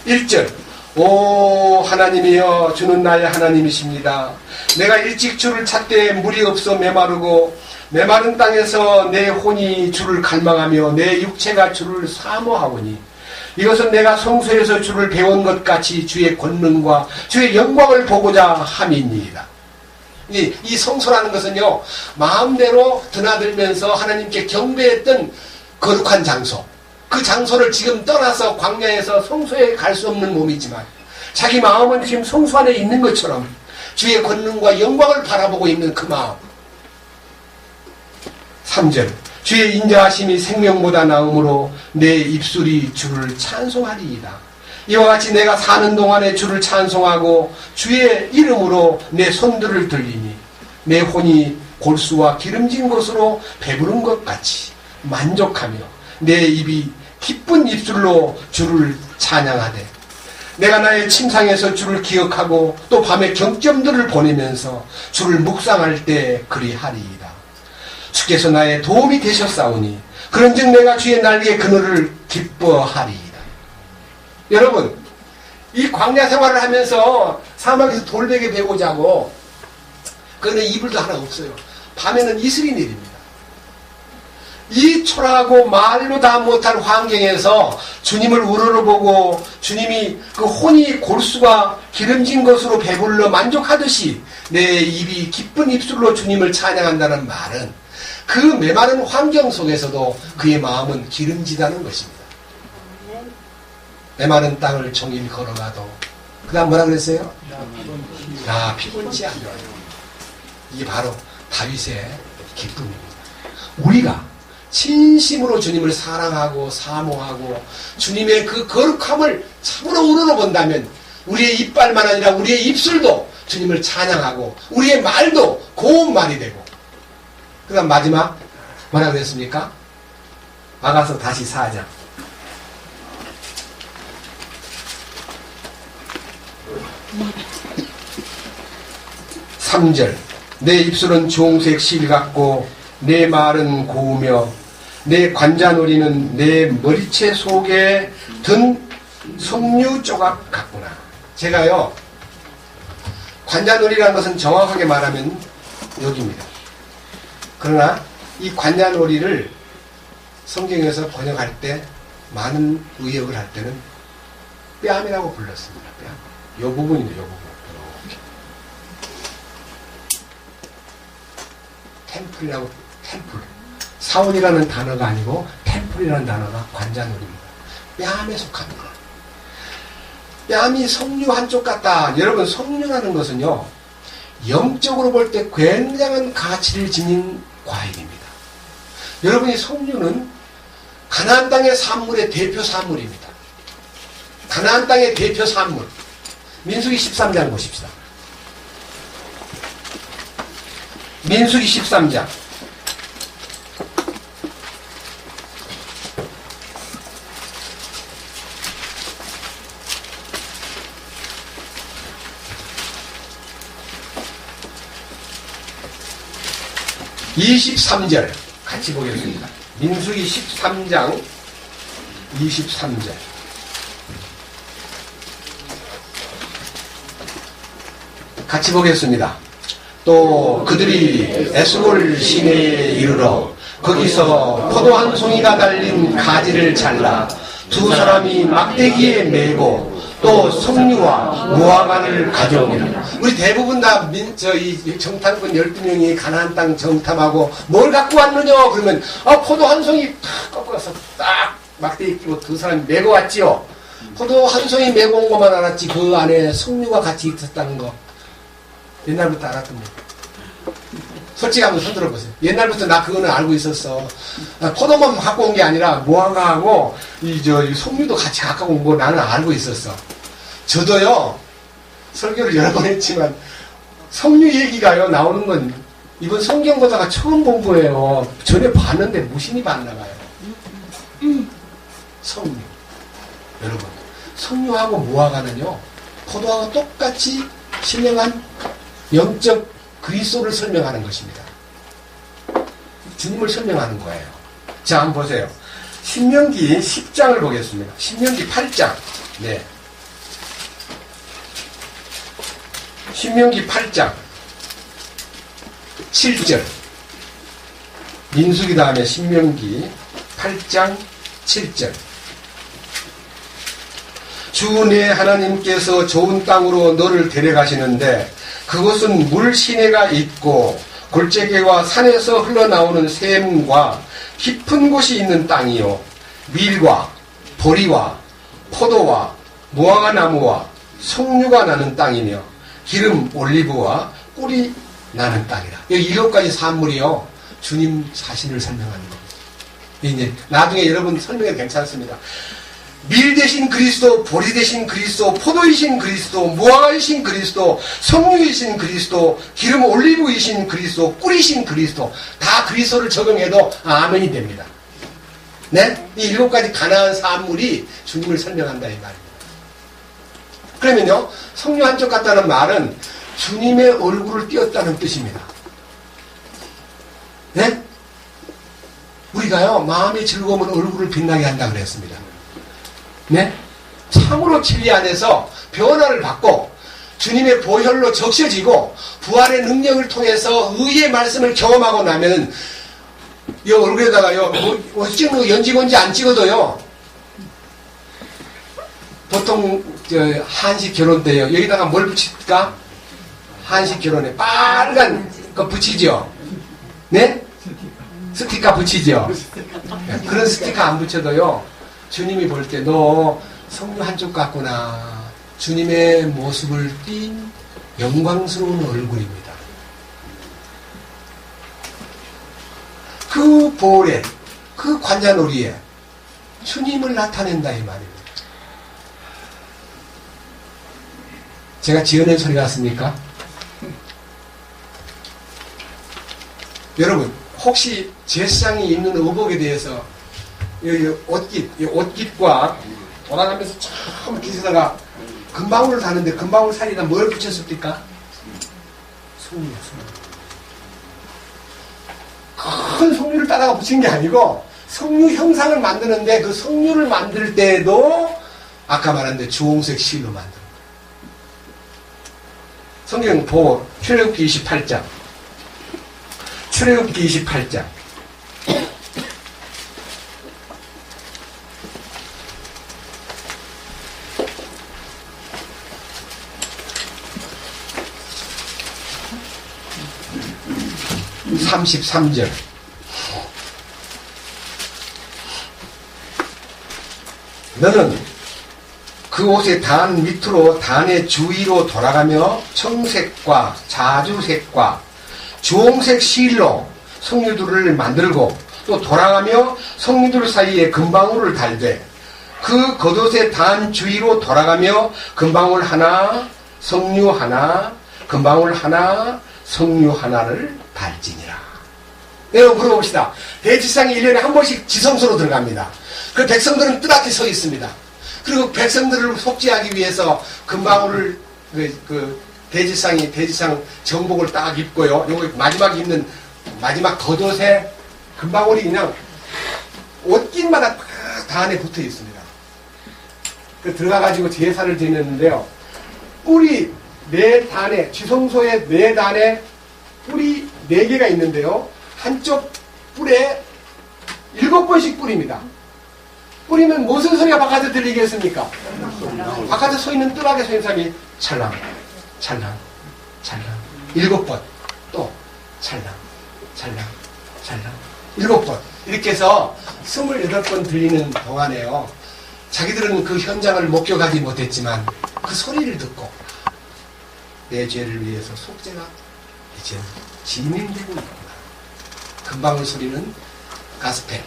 S1: 1절, 오 하나님이여, 주는 나의 하나님이십니다. 내가 일찍 주를 찾되 물이 없어 메마르고 메마른 땅에서 내 혼이 주를 갈망하며 내 육체가 주를 사모하오니 이것은 내가 성소에서 주를 배운 것 같이 주의 권능과 주의 영광을 보고자 함이니이다. 이 성소라는 것은요, 마음대로 드나들면서 하나님께 경배했던 거룩한 장소, 그 장소를 지금 떠나서 광야에서 성소에 갈 수 없는 몸이지만 자기 마음은 지금 성소 안에 있는 것처럼 주의 권능과 영광을 바라보고 있는 그 마음. 3절, 주의 인자하심이 생명보다 나음으로 내 입술이 주를 찬송하리이다. 이와 같이 내가 사는 동안에 주를 찬송하고 주의 이름으로 내 손들을 들리니 내 혼이 골수와 기름진 것으로 배부른 것 같이 만족하며 내 입이 기쁜 입술로 주를 찬양하되 내가 나의 침상에서 주를 기억하고 또 밤에 경점들을 보내면서 주를 묵상할 때 그리하리이다. 주께서 나의 도움이 되셨사오니 그런즉 내가 주의 날개 그늘을 기뻐하리이다. 여러분, 이 광야 생활을 하면서 사막에서 돌베개 베고 자고, 그거는 이불도 하나 없어요. 밤에는 이슬이 내립니다. 이 초라하고 말로 다 못할 환경에서 주님을 우러러보고 주님이 그 혼이 골수가 기름진 것으로 배불러 만족하듯이 내 입이 기쁜 입술로 주님을 찬양한다는 말은 그 메마른 환경 속에서도 그의 마음은 기름지다는 것입니다. 메마른 땅을 종일 걸어가도 그 다음 뭐라 그랬어요? 나 피곤치 않아요. 이게 바로 다윗의 기쁨입니다. 우리가 진심으로 주님을 사랑하고 사모하고 주님의 그 거룩함을 참으로 우러러본다면 우리의 이빨만 아니라 우리의 입술도 주님을 찬양하고 우리의 말도 고운 말이 되고, 그 다음 마지막 뭐라 그랬습니까? 아가서 다시 4장 3절, 내 입술은 주홍색 실 같고 내 말은 고우며 내 관자놀이는 내 머리채 속에 든 석류 조각 같구나. 제가요, 관자놀이라는 것은 정확하게 말하면 여기입니다. 그러나 이 관자놀이를 성경에서 번역할 때 많은 의역을 할 때는 뺨이라고 불렀습니다. 뺨. 요 부분이죠, 요 부분. 템플이라고, 템플. 사원이라는 단어가 아니고 템플이라는 단어가 관자놀이입니다. 뺨에 속합니다. 뺨이 석류 한쪽 같다. 여러분, 석류라는 것은요, 영적으로 볼 때 굉장한 가치를 지닌 과일입니다. 여러분이 석류는 가나안 땅의 산물의 대표 산물입니다. 가나안 땅의 대표 산물. 민수기 13장 보십시다. 민수기 13장 23절 같이 보겠습니다. 민수기 13장 23절. 같이 보겠습니다. 또 그들이 에스골 시내에 이르러 거기서 포도 한 송이가 달린 가지를 잘라 두 사람이 막대기에 메고 또 석류와 무화과를 가져오니라. 우리 대부분 다 이 정탐꾼 12명이 가나안 땅 정탐하고 뭘 갖고 왔느냐 그러면 포도 한 송이 탁 꺾어서 딱 막대기 끼고 두 사람이 메고 왔지요. 포도 한 송이 메고 온 것만 알았지 그 안에 석류가 같이 있었다는 거 옛날부터 알았답니다. 솔직히 한번 손 들어보세요. 옛날부터 나 그거는 알고 있었어. 포도만 갖고 온 게 아니라 무화과하고 이 석류도 같이 갖고 온 거 나는 알고 있었어. 저도요, 설교를 여러 번 했지만 석류 얘기가요 나오는 건 이번 성경 보다가 처음 본 거예요. 전에 봤는데 무심히 봤나 봐요. 석류. 여러분, 석류하고 무화과는요 포도하고 똑같이 신령한 영적 그리스도를 설명하는 것입니다. 주님을 설명하는 거예요. 자, 한번 보세요. 신명기 10장을 보겠습니다. 신명기 8장. 네. 신명기 8장 7절. 민수기 다음에 신명기 8장 7절. 주 내 하나님께서 좋은 땅으로 너를 데려가시는데 그곳은 물 시내가 있고 골짜기와 산에서 흘러나오는 샘과 깊은 곳이 있는 땅이요 밀과 보리와 포도와 무화과 나무와 석류가 나는 땅이며 기름 올리브와 꿀이 나는 땅이라. 여기 7가지 산물이요 주님 자신을 설명하는 겁니다. 이제 나중에 여러분 설명해도 괜찮습니다. 밀 대신 그리스도, 보리 대신 그리스도, 포도이신 그리스도, 무화과이신 그리스도, 석류이신 그리스도, 기름 올리브이신 그리스도, 꿀이신 그리스도. 다 그리스도를 적용해도 아멘이 됩니다. 네? 이 7가지 가나안 산물이 주님을 설명한다 이 말입니다. 그러면요, 석류 한쪽 같다는 말은 주님의 얼굴을 띄었다는 뜻입니다. 네? 우리가요, 마음의 즐거움은 얼굴을 빛나게 한다 그랬습니다. 네? 참으로 진리 안에서 변화를 받고 주님의 보혈로 적셔지고 부활의 능력을 통해서 의의 말씀을 경험하고 나면 이 얼굴에다가요 찍는 연지건지 안 찍어도요 보통 한식 결혼 때요 여기다가 뭘 붙일까? 한식 결혼에 빨간 거 붙이죠. 네? 스티커 붙이죠. 그런 스티커 안 붙여도요 주님이 볼 때 너 석류 한쪽 같구나. 주님의 모습을 띈 영광스러운 얼굴입니다. 그 볼에, 그 관자놀이에 주님을 나타낸다 이 말입니다. 제가 지어낸 소리 같습니까? 여러분 혹시 제사장이 입는 의복에 대해서 옷깃과 돌아가면서 참 기세다가 금방울을 다는데 금방울 살이나 뭘 붙였습니까? 석류. 큰 석류를 따다가 붙인 게 아니고 석류 형상을 만드는데 그 석류를 만들 때도 아까 말한 데 주홍색 실로 만든 거예요. 성경 보고 출애굽기 28장. 출애굽기 28장. 33절. 너는 그 옷의 단 밑으로 단의 주위로 돌아가며 청색과 자주색과 주홍색 실로 석류들을 만들고 또 돌아가며 석류들 사이에 금방울을 달되 그 겉옷의 단 주위로 돌아가며 금방울 하나, 석류 하나, 금방울 하나, 석류 하나를 달지니라. 여러분 물어봅시다. 대지상이 1년에 한 번씩 지성소로 들어갑니다. 그 백성들은 뜰앞에 서 있습니다. 그리고 백성들을 속죄하기 위해서 금방울을 대지상 정복을 딱 입고요. 요거 마지막 입는 마지막 겉옷에 금방울이 그냥 옷깃마다 다 안에 붙어 있습니다. 그 들어가가지고 제사를 드리는데요. 뿔이 4단에 지성소의 4단에 뿔이 4개가 있는데요. 한쪽 뿔에 7번씩 뿌립니다. 뿌리면 무슨 소리가 바깥에 들리겠습니까? 바깥에 서 있는 뜰하게 서 있는 사람이 찰랑, 찰랑, 찰랑. 7번. 또 찰랑, 찰랑, 찰랑. 7번. 이렇게 해서 28번 들리는 동안에요. 자기들은 그 현장을 목격하지 못했지만 그 소리를 듣고 내 죄를 위해서 속죄가 이제 진행되고 있구나. 금방울 소리는 가스펠.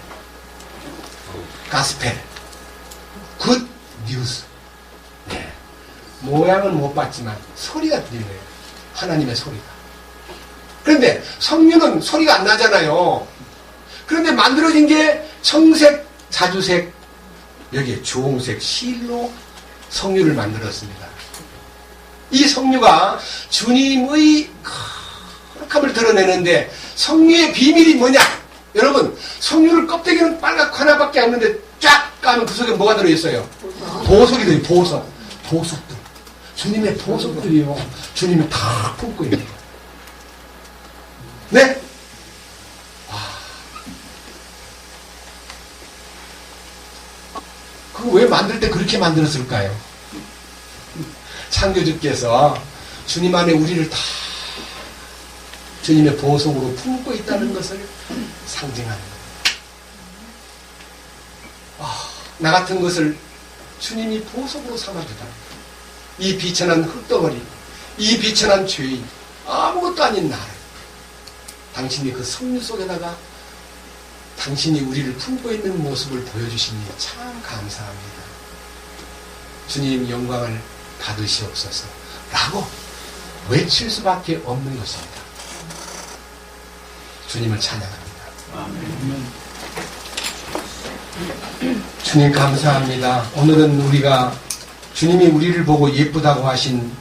S1: 가스펠. 굿 뉴스. 네. 모양은 못 봤지만 소리가 들리네요. 하나님의 소리가. 그런데 석류는 소리가 안 나잖아요. 그런데 만들어진 게 청색, 자주색, 여기에 주홍색 실로 석류를 만들었습니다. 이 석류가 주님의 거룩함을 드러내는데 석류의 비밀이 뭐냐? 여러분, 석류를 껍데기는 빨갛고 하나밖에 없는데 쫙 까면 그 속에 뭐가 들어있어요? 보석이 들어요. 보석. 보석들. 주님의 보석들이요. 주님이 다 품고 있는 거예요. 네? 그거 왜 만들 때 그렇게 만들었을까요? 창조주께서 주님 안에 우리를 다 주님의 보석으로 품고 있다는 것을 상징하는 거예요. 나 같은 것을 주님이 보석으로 삼아주다. 이 비천한 흙덩어리, 이 비천한 죄인, 아무것도 아닌 나를 당신이 그 석류 속에다가 당신이 우리를 품고 있는 모습을 보여주시니 참 감사합니다. 주님 영광을 받으시옵소서 라고 외칠 수밖에 없는 것입니다. 주님을 찬양합니다. 아멘. 주님 감사합니다. 오늘은 우리가 주님이 우리를 보고 예쁘다고 하신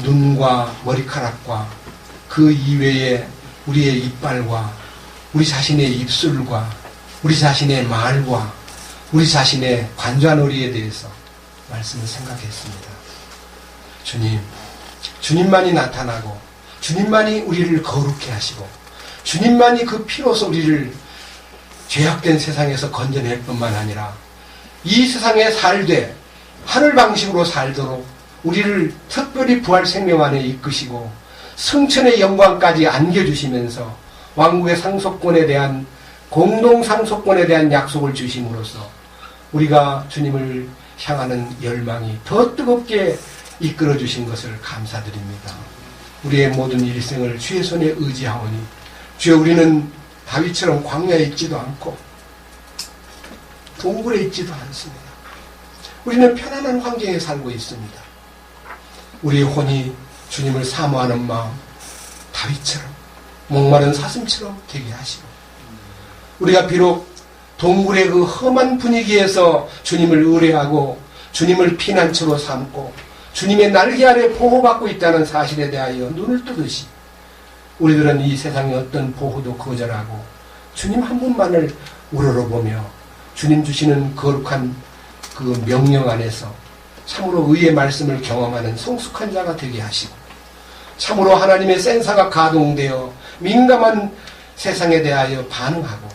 S1: 눈과 머리카락과 그 이외에 우리의 이빨과 우리 자신의 입술과 우리 자신의 말과 우리 자신의 관자놀이에 대해서 말씀을 생각했습니다. 주님, 주님만이 나타나고 주님만이 우리를 거룩해 하시고 주님만이 그 피로서 우리를 죄악된 세상에서 건져낼 뿐만 아니라 이 세상에 살되 하늘 방식으로 살도록 우리를 특별히 부활 생명 안에 이끄시고 승천의 영광까지 안겨주시면서 왕국의 상속권에 대한 공동 상속권에 대한 약속을 주심으로써 우리가 주님을 향하는 열망이 더 뜨겁게 이끌어 주신 것을 감사드립니다. 우리의 모든 일생을 주의 손에 의지하오니 주여 우리는 다윗처럼 광야에 있지도 않고 동굴에 있지도 않습니다. 우리는 편안한 환경에 살고 있습니다. 우리의 혼이 주님을 사모하는 마음 다윗처럼 목마른 사슴처럼 되게 하시고 우리가 비록 동굴의 그 험한 분위기에서 주님을 의뢰하고 주님을 피난처로 삼고 주님의 날개 아래 보호받고 있다는 사실에 대하여 눈을 뜨듯이 우리들은 이 세상의 어떤 보호도 거절하고 주님 한 분만을 우러러보며 주님 주시는 거룩한 그 명령 안에서 참으로 의의 말씀을 경험하는 성숙한 자가 되게 하시고 참으로 하나님의 센서가 가동되어 민감한 세상에 대하여 반응하고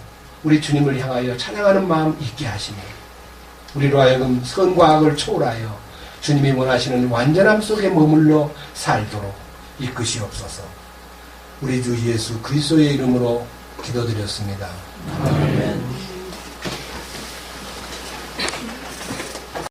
S1: 우리 주님을 향하여 찬양하는 마음 있게 하시며 우리로 하여금 선과 악을 초월하여 주님이 원하시는 완전함 속에 머물러 살도록 이끄시옵소서. 우리 주 예수 그리스도의 이름으로 기도드렸습니다. 아멘.